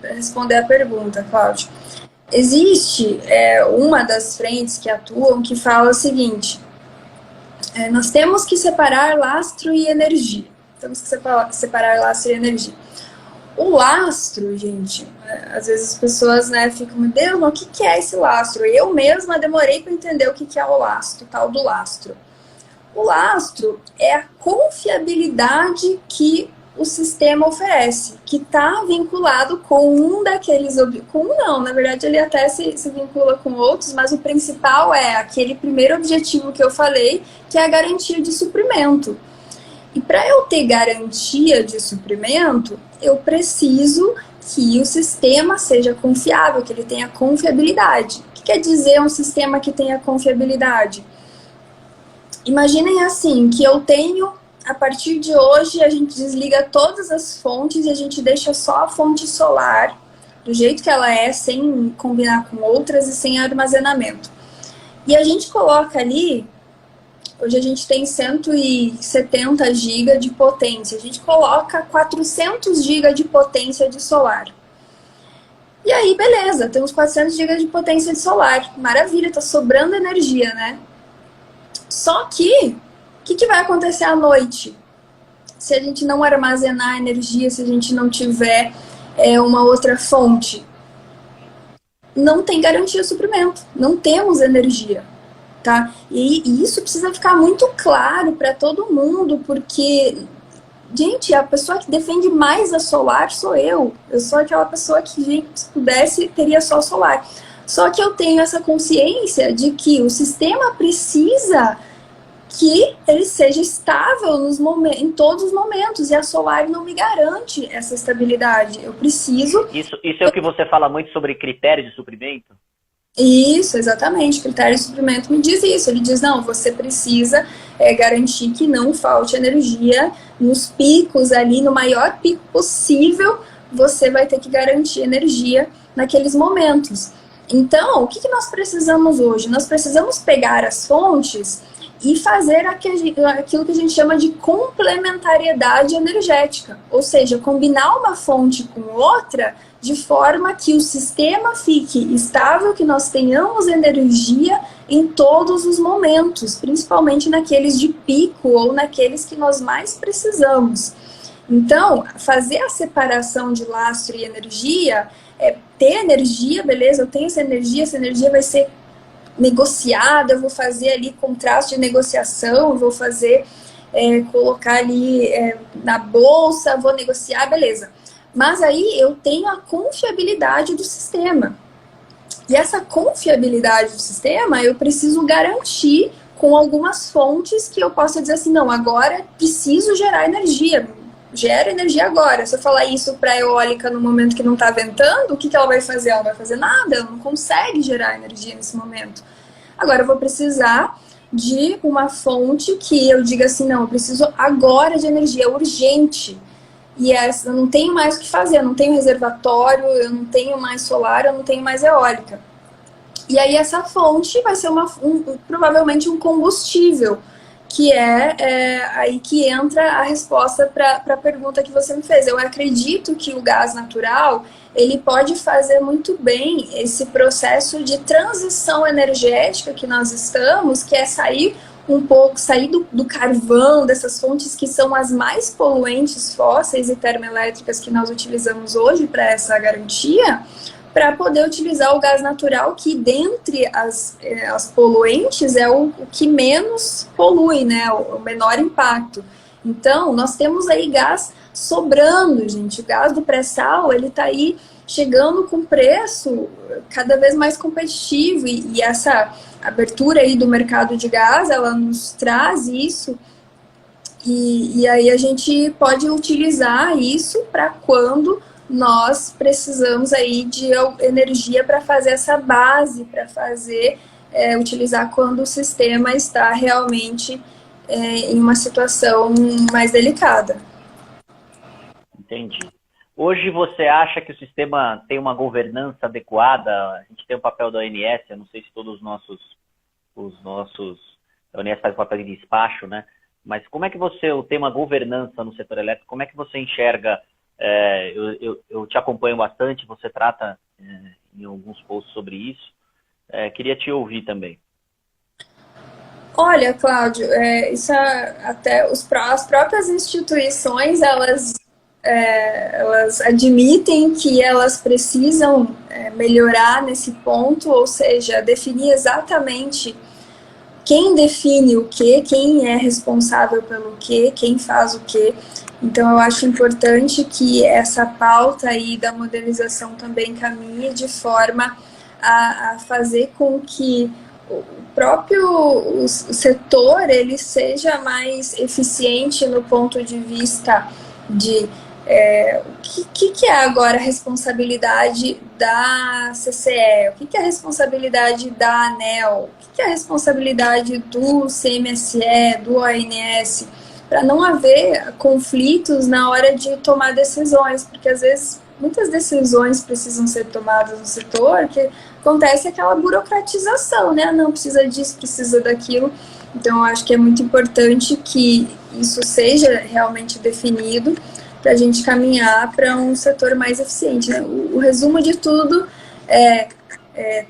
responder a pergunta, Cláudio. Existe uma das frentes que atuam que fala o seguinte: nós temos que separar lastro e energia. Temos que separar lastro e energia. O lastro, gente, às vezes as pessoas ficam, meu Deus, mas o que é esse lastro? Eu mesma demorei para entender o que é o lastro, o tal do lastro. O lastro é a confiabilidade que o sistema oferece, que está vinculado com um daqueles... na verdade ele até se vincula com outros, mas o principal é aquele primeiro objetivo que eu falei, que é a garantia de suprimento. E para eu ter garantia de suprimento, eu preciso que o sistema seja confiável, que ele tenha confiabilidade. O que quer dizer um sistema que tenha confiabilidade? Imaginem assim, que eu tenho, a partir de hoje, a gente desliga todas as fontes e a gente deixa só a fonte solar, do jeito que ela é, sem combinar com outras e sem armazenamento. E a gente coloca ali, hoje a gente tem 170 GB de potência, a gente coloca 400 GB de potência de solar. E aí, beleza, temos 400 GB de potência de solar, maravilha, tá sobrando energia, né? Só que, o que vai acontecer à noite? Se a gente não armazenar energia, se a gente não tiver uma outra fonte, não tem garantia de suprimento, não temos energia, tá? E isso precisa ficar muito claro para todo mundo, porque, gente, a pessoa que defende mais a solar sou eu. Eu sou aquela pessoa que, gente, se pudesse, teria só solar. Só que eu tenho essa consciência de que o sistema precisa que ele seja estável em todos os momentos, e a solar não me garante essa estabilidade. Eu preciso... Isso é o que você fala muito sobre critérios de suprimento? Isso, exatamente. Critério de suprimento me diz isso. Ele diz, não, você precisa garantir que não falte energia nos picos ali, no maior pico possível, você vai ter que garantir energia naqueles momentos. Então, o que nós precisamos hoje? Nós precisamos pegar as fontes e fazer aquilo que a gente chama de complementariedade energética. Ou seja, combinar uma fonte com outra de forma que o sistema fique estável, que nós tenhamos energia em todos os momentos, principalmente naqueles de pico ou naqueles que nós mais precisamos. Então, fazer a separação de lastro e energia ter energia, beleza, eu tenho essa energia vai ser negociada, eu vou fazer ali contrato de negociação, eu vou fazer, colocar ali na bolsa, vou negociar, beleza. Mas aí eu tenho a confiabilidade do sistema. E essa confiabilidade do sistema eu preciso garantir com algumas fontes que eu possa dizer assim, não, agora preciso gerar energia. Gera energia agora. Se eu falar isso para a eólica no momento que não está ventando, o que ela vai fazer? Ela não vai fazer nada, ela não consegue gerar energia nesse momento. Agora eu vou precisar de uma fonte que eu diga assim, não, eu preciso agora de energia, urgente. E eu não tenho mais o que fazer, eu não tenho reservatório, eu não tenho mais solar, eu não tenho mais eólica. E aí essa fonte vai ser provavelmente um combustível, que aí que entra a resposta para a pergunta que você me fez. Eu acredito que o gás natural, ele pode fazer muito bem esse processo de transição energética que nós estamos, que é sair um pouco, sair do carvão, dessas fontes que são as mais poluentes fósseis e termoelétricas que nós utilizamos hoje para essa garantia, para poder utilizar o gás natural, que dentre as poluentes é o que menos polui, né? O menor impacto. Então, nós temos aí gás sobrando, gente. O gás do pré-sal, ele está aí chegando com preço cada vez mais competitivo, e essa abertura aí do mercado de gás, ela nos traz isso, e aí a gente pode utilizar isso para quando nós precisamos aí de energia para fazer essa base, para fazer, utilizar quando o sistema está realmente em uma situação mais delicada. Entendi. Hoje você acha que o sistema tem uma governança adequada? A gente tem o papel da ONS, eu não sei se todos os nossos a ONS faz o papel de despacho, né? Mas como é que você tem uma governança no setor elétrico? Como é que você enxerga? Eu te acompanho bastante, você trata em alguns posts sobre isso. Queria te ouvir também. Olha, Cláudio, isso até as próprias instituições, elas admitem que elas precisam melhorar nesse ponto, ou seja, definir exatamente quem define o quê, quem é responsável pelo quê, quem faz o quê. Então, eu acho importante que essa pauta aí da modernização também caminhe de forma a fazer com que o próprio setor ele seja mais eficiente no ponto de vista de o que é agora a responsabilidade da CCE, o que é a responsabilidade da ANEEL, o que é a responsabilidade do CMSE, do ONS, para não haver conflitos na hora de tomar decisões, porque às vezes muitas decisões precisam ser tomadas no setor, que acontece aquela burocratização, né? Não precisa disso, precisa daquilo. Então, eu acho que é muito importante que isso seja realmente definido para a gente caminhar para um setor mais eficiente, né? O resumo de tudo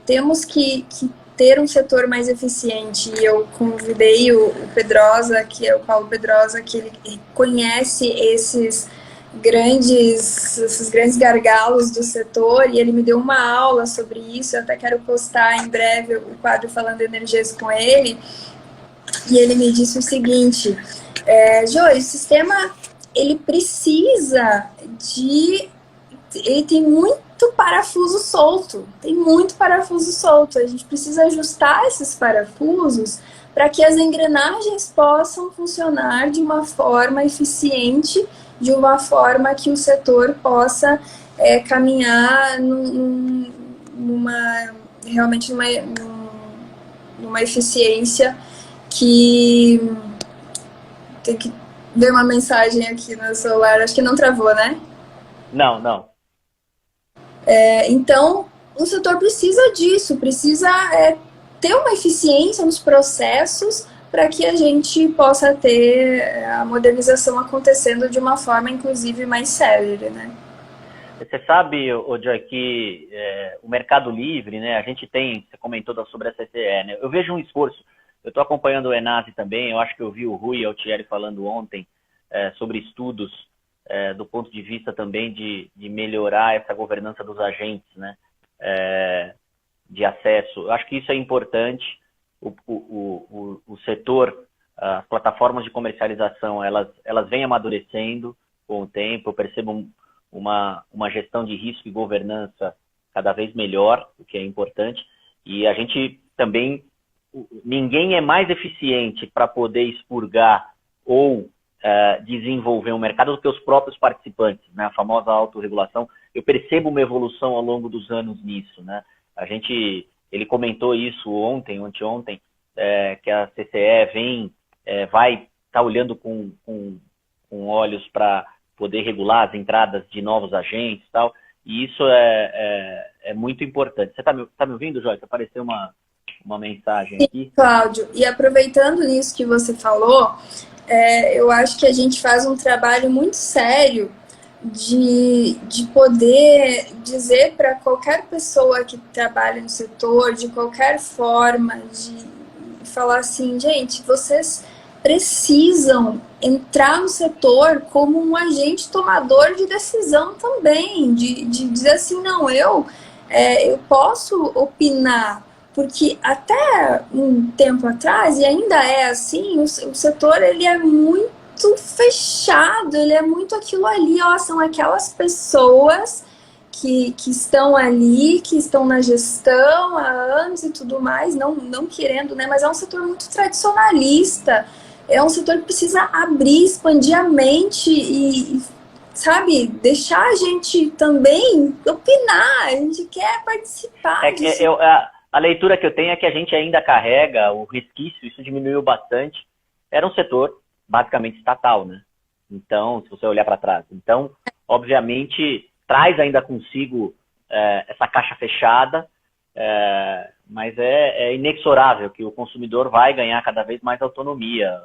temos que ter um setor mais eficiente. E eu convidei o Pedrosa, que é o Paulo Pedrosa, que ele conhece esses grandes gargalos do setor, e ele me deu uma aula sobre isso. Eu até quero postar em breve o quadro Falando Energias com ele, e ele me disse o seguinte: Joy, o sistema ele precisa ele tem muito parafuso solto, a gente precisa ajustar esses parafusos para que as engrenagens possam funcionar de uma forma eficiente, de uma forma que o setor possa caminhar realmente numa eficiência que... Tem que ver uma mensagem aqui no celular, acho que não travou, né? Não. Então, o setor precisa disso, precisa ter uma eficiência nos processos para que a gente possa ter a modernização acontecendo de uma forma, inclusive, mais célere, né? Você sabe, Joy, que o Mercado Livre, né, a gente tem, você comentou sobre a CCE, né? Eu vejo um esforço, eu estou acompanhando o Enase também, eu acho que eu vi o Rui Altieri falando ontem sobre estudos do ponto de vista também de melhorar essa governança dos agentes, né, de acesso. Eu acho que isso é importante. O setor, as plataformas de comercialização, elas vêm amadurecendo com o tempo. Eu percebo uma gestão de risco e governança cada vez melhor, o que é importante. E a gente também, ninguém é mais eficiente para poder expurgar ou desenvolver um mercado do que os próprios participantes, né? A famosa autorregulação. Eu percebo uma evolução ao longo dos anos nisso, né? Ele comentou isso anteontem, que a CCE vai estar olhando com olhos para poder regular as entradas de novos agentes e tal, e isso é muito importante. Você está me ouvindo, Joyce? Apareceu uma mensagem aqui. Sim, Cláudio, e aproveitando nisso que você falou, eu acho que a gente faz um trabalho muito sério de poder dizer para qualquer pessoa que trabalha no setor, de qualquer forma, de falar assim, gente, vocês precisam entrar no setor como um agente tomador de decisão também, de dizer assim, não, eu posso opinar, porque até um tempo atrás, e ainda é assim, o setor ele é muito fechado, ele é muito aquilo ali, ó, são aquelas pessoas que estão ali, que estão na gestão há anos e tudo mais, não querendo, né? Mas é um setor muito tradicionalista, é um setor que precisa abrir, expandir a mente e sabe, deixar a gente também opinar, a gente quer participar disso. A leitura que eu tenho é que a gente ainda carrega o resquício, isso diminuiu bastante. Era um setor basicamente estatal, né? Então, se você olhar para trás. Então, obviamente, traz ainda consigo essa caixa fechada, mas é inexorável que o consumidor vai ganhar cada vez mais autonomia.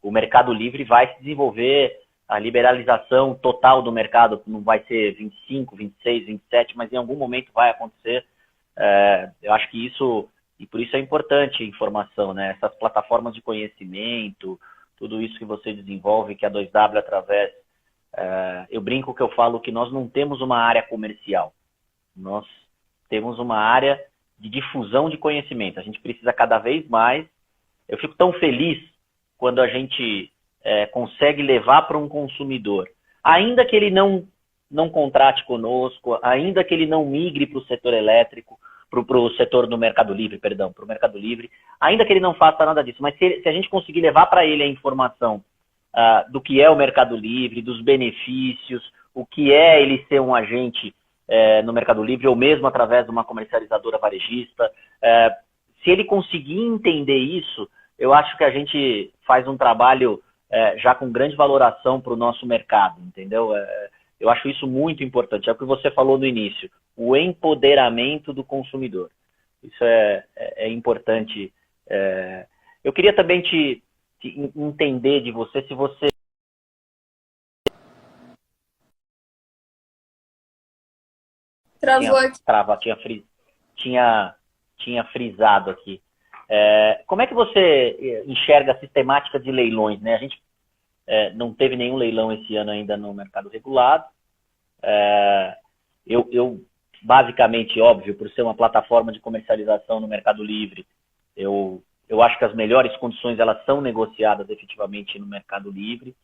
O mercado livre vai se desenvolver, a liberalização total do mercado não vai ser 25, 26, 27, mas em algum momento vai acontecer. Eu acho que isso, e por isso é importante a informação, né? Essas plataformas de conhecimento, tudo isso que você desenvolve, que a 2W através... eu brinco que eu falo que nós não temos uma área comercial, nós temos uma área de difusão de conhecimento. A gente precisa cada vez mais. Eu fico tão feliz quando a gente consegue levar para um consumidor, ainda que ele não contrate conosco, ainda que ele não migre para o setor elétrico, para o setor do Mercado Livre, perdão, para o Mercado Livre, ainda que ele não faça nada disso, mas se a gente conseguir levar para ele a informação do que é o Mercado Livre, dos benefícios, o que é ele ser um agente no Mercado Livre, ou mesmo através de uma comercializadora varejista, se ele conseguir entender isso, eu acho que a gente faz um trabalho já com grande valoração para o nosso mercado, entendeu? Eu acho isso muito importante. É o que você falou no início, o empoderamento do consumidor. Isso é importante. Eu queria também te entender de você, se você... Travou aqui. Tinha frisado aqui. Como é que você enxerga a sistemática de leilões, né? A gente não teve nenhum leilão esse ano ainda no mercado regulado. Eu basicamente, óbvio, por ser uma plataforma de comercialização no Mercado Livre, eu acho que as melhores condições elas são negociadas efetivamente no Mercado Livre.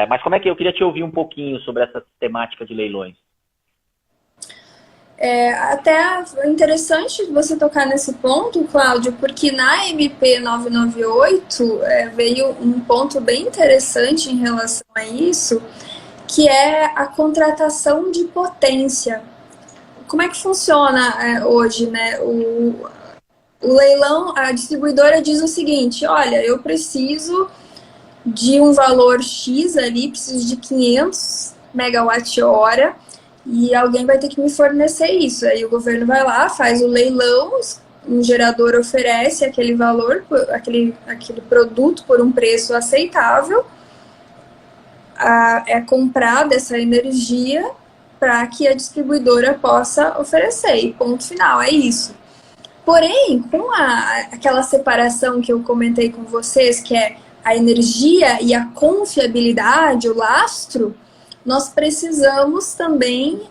Mas como é que eu queria te ouvir um pouquinho sobre essa sistemática de leilões? Até interessante você tocar nesse ponto, Cláudio, porque na MP 998 veio um ponto bem interessante em relação a isso, que é a contratação de potência. Como é que funciona hoje, né? O leilão, a distribuidora diz o seguinte, olha, eu preciso de um valor X ali, preciso de 500 megawatt-hora, e alguém vai ter que me fornecer isso. Aí o governo vai lá, faz o leilão, um gerador oferece aquele valor, aquele produto por um preço aceitável, é comprada essa energia para que a distribuidora possa oferecer, e ponto final, é isso. Porém, com aquela separação que eu comentei com vocês, que é a energia e a confiabilidade, o lastro, nós precisamos também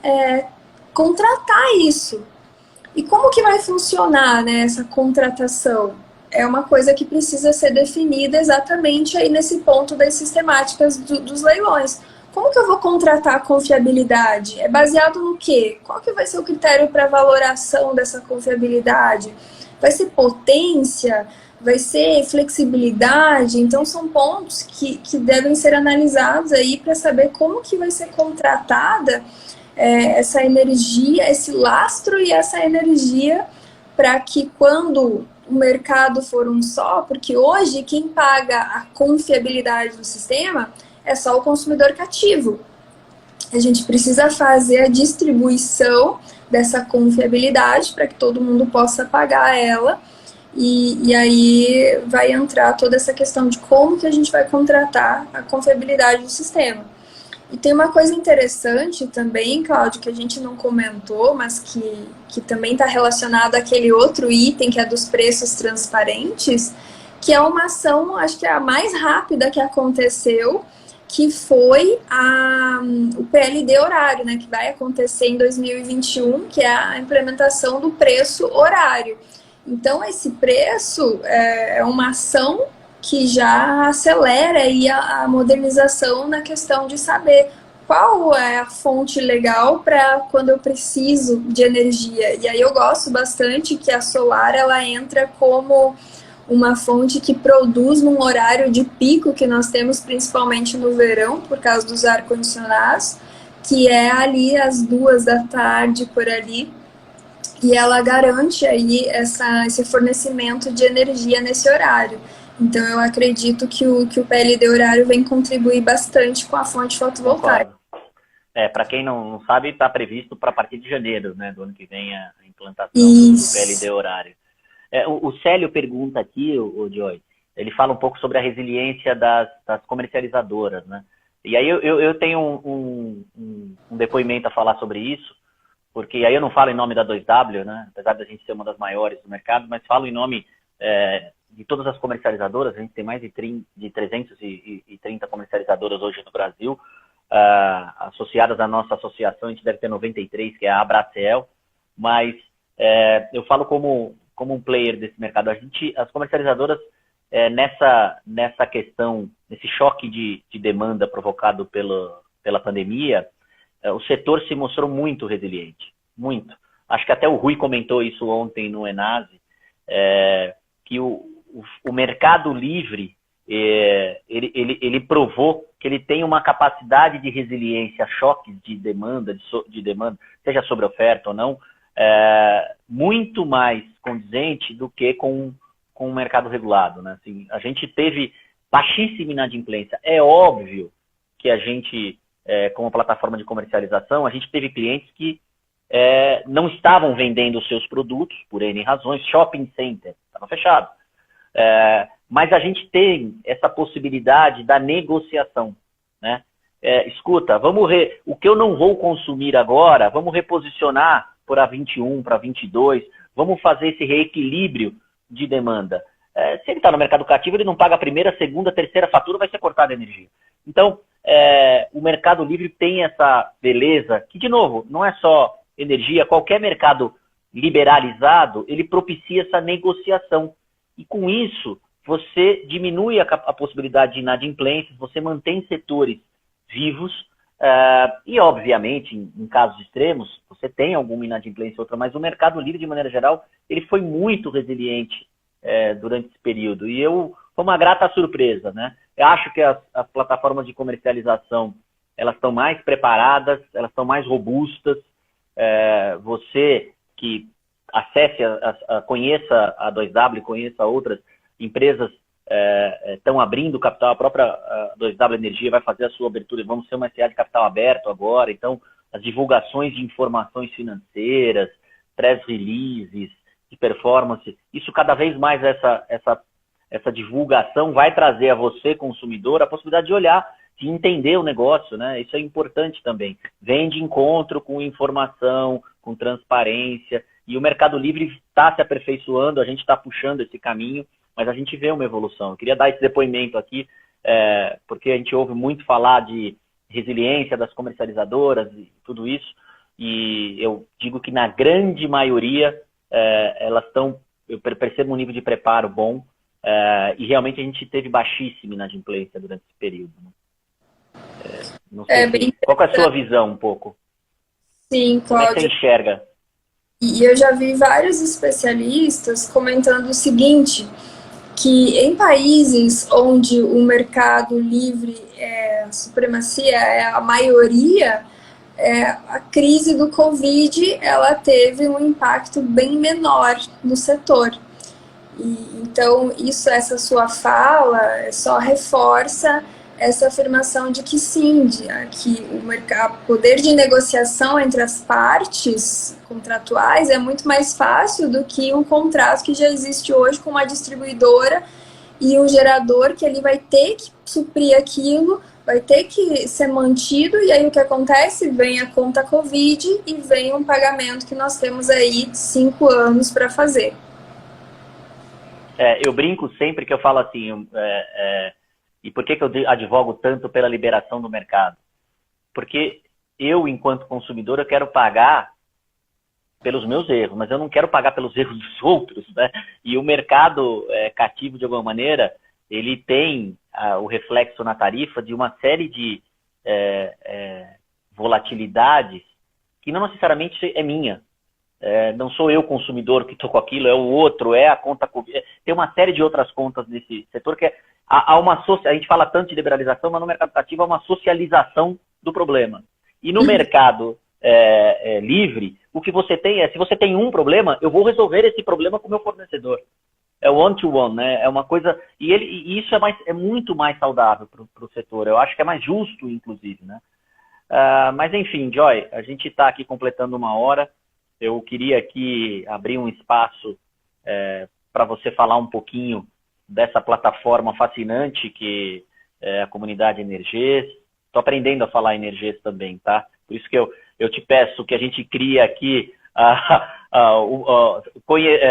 contratar isso. E como que vai funcionar, né, essa contratação? É uma coisa que precisa ser definida exatamente aí nesse ponto das sistemáticas dos leilões. Como que eu vou contratar a confiabilidade? É baseado no quê? Qual que vai ser o critério para valoração dessa confiabilidade? Vai ser potência? Vai ser flexibilidade? Então, são pontos que devem ser analisados aí para saber como que vai ser contratada essa energia, esse lastro e essa energia, para que quando o mercado for um só, porque hoje quem paga a confiabilidade do sistema é só o consumidor cativo. A gente precisa fazer a distribuição dessa confiabilidade para que todo mundo possa pagar ela. E aí vai entrar toda essa questão de como que a gente vai contratar a confiabilidade do sistema. E tem uma coisa interessante também, Cláudio, que a gente não comentou, mas que também está relacionado àquele outro item, que é dos preços transparentes, que é uma ação, acho que é a mais rápida que aconteceu, que foi o PLD horário, né, que vai acontecer em 2021, que é a implementação do preço horário. Então, esse preço é uma ação que já acelera aí a modernização na questão de saber qual é a fonte legal para quando eu preciso de energia. E aí eu gosto bastante que a solar ela entra como uma fonte que produz num horário de pico que nós temos principalmente no verão, por causa dos ar-condicionados, que é ali às 2 da tarde, por ali, e ela garante aí esse fornecimento de energia nesse horário. Então eu acredito que o PLD horário vem contribuir bastante com a fonte fotovoltaica. Para quem não sabe, está previsto para a partir de janeiro, né, do ano que vem a implantação do PLD horário. O Célio pergunta aqui, o Joy, ele fala um pouco sobre a resiliência das comercializadoras, né? E aí eu tenho um depoimento a falar sobre isso, porque aí eu não falo em nome da 2W, né? Apesar da gente ser uma das maiores do mercado, mas falo em nome de todas as comercializadoras. A gente tem mais de 330 comercializadoras hoje no Brasil, associadas à nossa associação. A gente deve ter 93, que é a Abracel, mas eu falo como um player desse mercado. As comercializadoras, nessa questão, nesse choque de demanda provocado pela pandemia, o setor se mostrou muito resiliente, muito. Acho que até o Rui comentou isso ontem no Enase, que o mercado livre, ele provou que ele tem uma capacidade de resiliência a choques de demanda, seja sobre oferta ou não, muito mais condizente do que com o mercado regulado, né? Assim, a gente teve baixíssima inadimplência. É óbvio que a gente, como plataforma de comercialização, a gente teve clientes que não estavam vendendo os seus produtos, por N razões. Shopping center estava fechado. Mas a gente tem essa possibilidade da negociação, né? Escuta, o que eu não vou consumir agora, vamos reposicionar para 21, para 22, vamos fazer esse reequilíbrio de demanda. Se ele está no mercado cativo, ele não paga a primeira, a segunda, a terceira fatura, vai ser cortada a energia. Então, o mercado livre tem essa beleza, que, de novo, não é só energia, qualquer mercado liberalizado, ele propicia essa negociação. E com isso, você diminui a possibilidade de inadimplências, você mantém setores vivos, e, obviamente, em casos extremos, você tem alguma inadimplência ou outra, mas o mercado livre, de maneira geral, ele foi muito resiliente durante esse período. E foi uma grata surpresa, né? Eu acho que as plataformas de comercialização, elas estão mais preparadas, elas estão mais robustas. Você que acesse, conheça a 2W, conheça outras empresas, estão abrindo capital. A própria 2W Energia vai fazer a sua abertura, vamos ser uma SA de capital aberto agora. Então, as divulgações de informações financeiras, press releases, de performance, isso cada vez mais, essa divulgação vai trazer a você, consumidor, a possibilidade de olhar, de entender o negócio, né? Isso é importante também. Vem de encontro com informação, com transparência, e o Mercado Livre está se aperfeiçoando, a gente está puxando esse caminho, mas a gente vê uma evolução. Eu queria dar esse depoimento aqui, porque a gente ouve muito falar de resiliência das comercializadoras e tudo isso, e eu digo que na grande maioria elas estão, eu percebo um nível de preparo bom, e realmente a gente teve baixíssima inadimplência durante esse período, né? Não sei qual é a sua visão um pouco? Sim, Cláudio. Como é que você enxerga? E eu já vi vários especialistas comentando o seguinte, que em países onde o mercado livre a supremacia é a maioria, a crise do Covid ela teve um impacto bem menor no setor. Então, essa sua fala só reforça essa afirmação de que sim, que o poder de negociação entre as partes contratuais é muito mais fácil do que um contrato que já existe hoje com uma distribuidora e um gerador que ele vai ter que suprir aquilo vai ter que ser mantido, e aí o que acontece? Vem a conta Covid e vem um pagamento que nós temos aí 5 anos para fazer. Eu brinco sempre que eu falo assim, e por que eu advogo tanto pela liberação do mercado? Porque eu, enquanto consumidor, eu quero pagar pelos meus erros, mas eu não quero pagar pelos erros dos outros, né? E o mercado cativo, de alguma maneira, ele tem o reflexo na tarifa de uma série de volatilidades que não necessariamente é minha. Não sou eu, consumidor, que estou com aquilo, é o outro, é a conta Covid. Tem uma série de outras contas nesse setor que a gente fala tanto de liberalização, mas no mercado cativo há uma socialização do problema. E no mercado livre, o que você tem se você tem um problema, eu vou resolver esse problema com o meu fornecedor. É o one-to-one, né? É uma coisa... E isso é muito mais saudável para o setor. Eu acho que é mais justo, inclusive, né? Mas, enfim, Joy, a gente está aqui completando 1 hora. Eu queria aqui abrir um espaço para você falar um pouquinho dessa plataforma fascinante que é a comunidade Energês. Estou aprendendo a falar Energês também, tá? Por isso que eu te peço que a gente crie aqui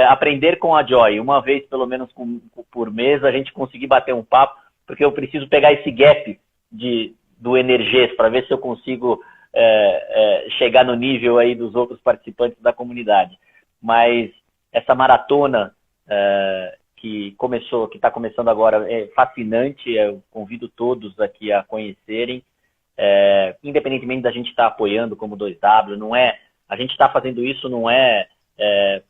aprender com a Joy, uma vez pelo menos por mês, a gente conseguir bater um papo, porque eu preciso pegar esse gap do Energês para ver se eu consigo chegar no nível aí dos outros participantes da comunidade. Mas essa maratona que está começando agora é fascinante, eu convido todos aqui a conhecerem, independentemente da gente estar apoiando como 2W, não é, a gente está fazendo isso não é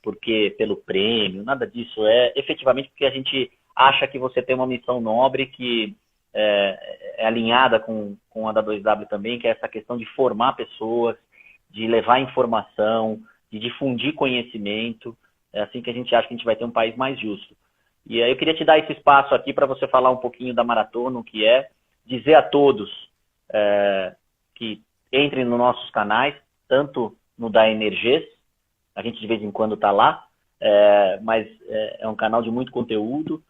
porque pelo prêmio, nada disso, é efetivamente porque a gente acha que você tem uma missão nobre que é alinhada com a da 2W também, que é essa questão de formar pessoas, de levar informação, de difundir conhecimento. É assim que a gente acha que a gente vai ter um país mais justo. E aí eu queria te dar esse espaço aqui para você falar um pouquinho da maratona, o que é, dizer a todos que entrem nos nossos canais, tanto no da Energês, a gente de vez em quando está lá, mas é um canal de muito conteúdo,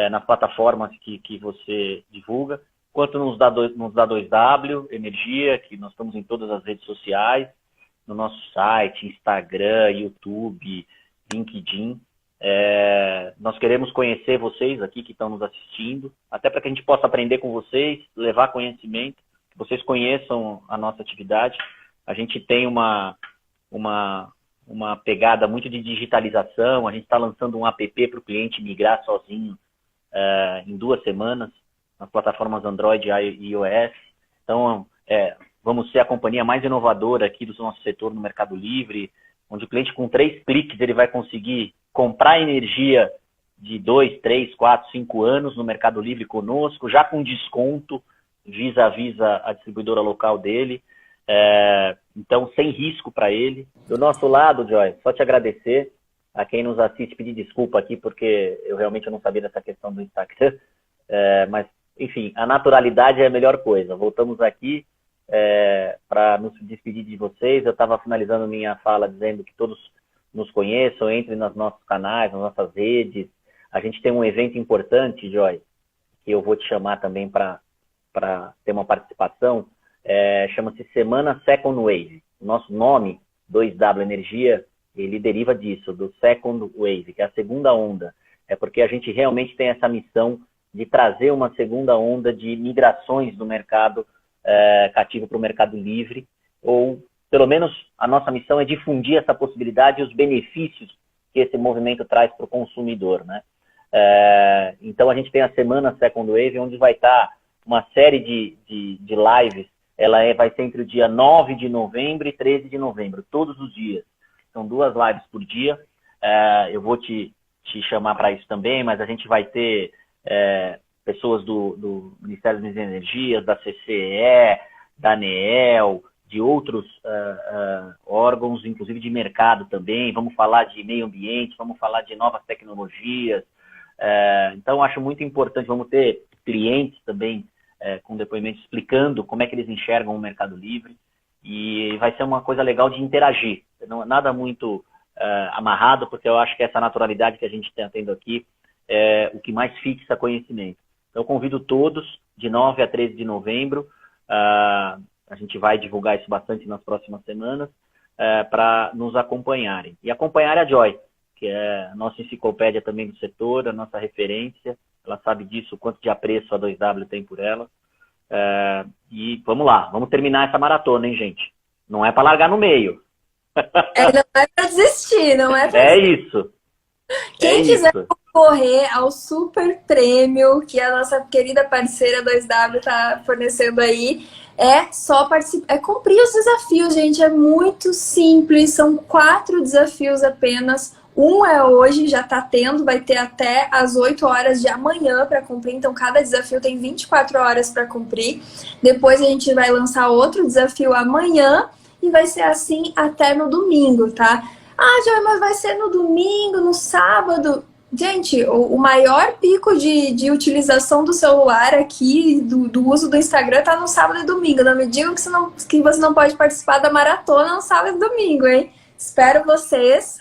nas plataformas que você divulga, quanto nos da 2W, Energia, que nós estamos em todas as redes sociais, no nosso site, Instagram, YouTube, LinkedIn. Nós queremos conhecer vocês aqui que estão nos assistindo, até para que a gente possa aprender com vocês, levar conhecimento, que vocês conheçam a nossa atividade. A gente tem uma pegada muito de digitalização, a gente está lançando um app para o cliente migrar sozinho em 2 semanas, nas plataformas Android e iOS. Então, vamos ser a companhia mais inovadora aqui do nosso setor no Mercado Livre, onde o cliente com 3 cliques ele vai conseguir comprar energia de 2, 3, 4, 5 anos no Mercado Livre conosco, já com desconto vis-à-vis a distribuidora local dele. Então, sem risco para ele. Do nosso lado, Joy, só te agradecer. A quem nos assiste, pedir desculpa aqui, porque eu realmente não sabia dessa questão do Instagram. Mas, enfim, a naturalidade é a melhor coisa. Voltamos aqui para nos despedir de vocês. Eu estava finalizando minha fala dizendo que todos nos conheçam, entrem nos nossos canais, nas nossas redes. A gente tem um evento importante, Joy, que eu vou te chamar também para ter uma participação. Chama-se Semana Second Wave. O nosso nome, 2W Energia, ele deriva disso, do Second Wave, que é a segunda onda. É porque a gente realmente tem essa missão de trazer uma segunda onda de migrações do mercado cativo para o mercado livre, ou pelo menos a nossa missão é difundir essa possibilidade e os benefícios que esse movimento traz para o consumidor, né? Então a gente tem a Semana Second Wave, onde vai estar uma série de lives. Ela vai ser entre o dia 9 de novembro e 13 de novembro, todos os dias. São 2 lives por dia. Eu vou te chamar para isso também, mas a gente vai ter pessoas do Ministério das Energias, da CCE, da ANEEL, de outros órgãos, inclusive de mercado também. Vamos falar de meio ambiente, vamos falar de novas tecnologias. Então, acho muito importante. Vamos ter clientes também com depoimentos explicando como é que eles enxergam o Mercado Livre. E vai ser uma coisa legal de interagir. Não, nada muito amarrado, porque eu acho que essa naturalidade que a gente está tendo aqui é o que mais fixa conhecimento. Então, eu convido todos, de 9 a 13 de novembro, a gente vai divulgar isso bastante nas próximas semanas, para nos acompanharem. E acompanhar a Joy, que é a nossa enciclopédia também do setor, a nossa referência. Ela sabe disso, o quanto de apreço a 2W tem por ela. E vamos lá, vamos terminar essa maratona, hein, gente? Não é para largar no meio. Não é para desistir, não é para É isso. Quem quiser concorrer ao super prêmio que a nossa querida parceira 2W está fornecendo aí, é só participar, é cumprir os desafios, gente. É muito simples, são 4 desafios apenas. Um é hoje, já está tendo, vai ter até as 8 horas de amanhã para cumprir. Então, cada desafio tem 24 horas para cumprir. Depois a gente vai lançar outro desafio amanhã e vai ser assim até no domingo, tá? Ah, Joy, mas vai ser no domingo, no sábado. Gente, o maior pico de utilização do celular aqui, do uso do Instagram, tá no sábado e domingo. Não me digam que você não pode participar da maratona no sábado e domingo, hein? Espero vocês.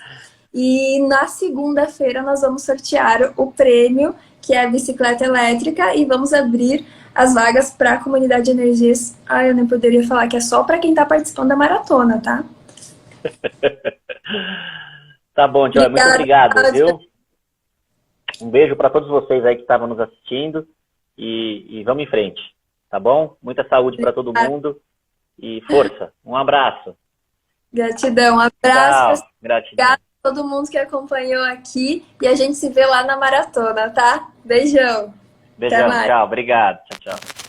E na segunda-feira nós vamos sortear o prêmio, que é a bicicleta elétrica, e vamos abrir as vagas para a comunidade de energias. Ah, eu nem poderia falar que é só para quem está participando da maratona, tá? Tá bom, Joy, muito obrigado, viu? Um beijo para todos vocês aí que estavam nos assistindo e vamos em frente, tá bom? Muita saúde para todo mundo e força. Um abraço. Gratidão, um abraço. Tchau. Gratidão. Obrigada a todo mundo que acompanhou aqui e a gente se vê lá na maratona, tá? Beijão. Beijão, tchau. Obrigado. Tchau, tchau.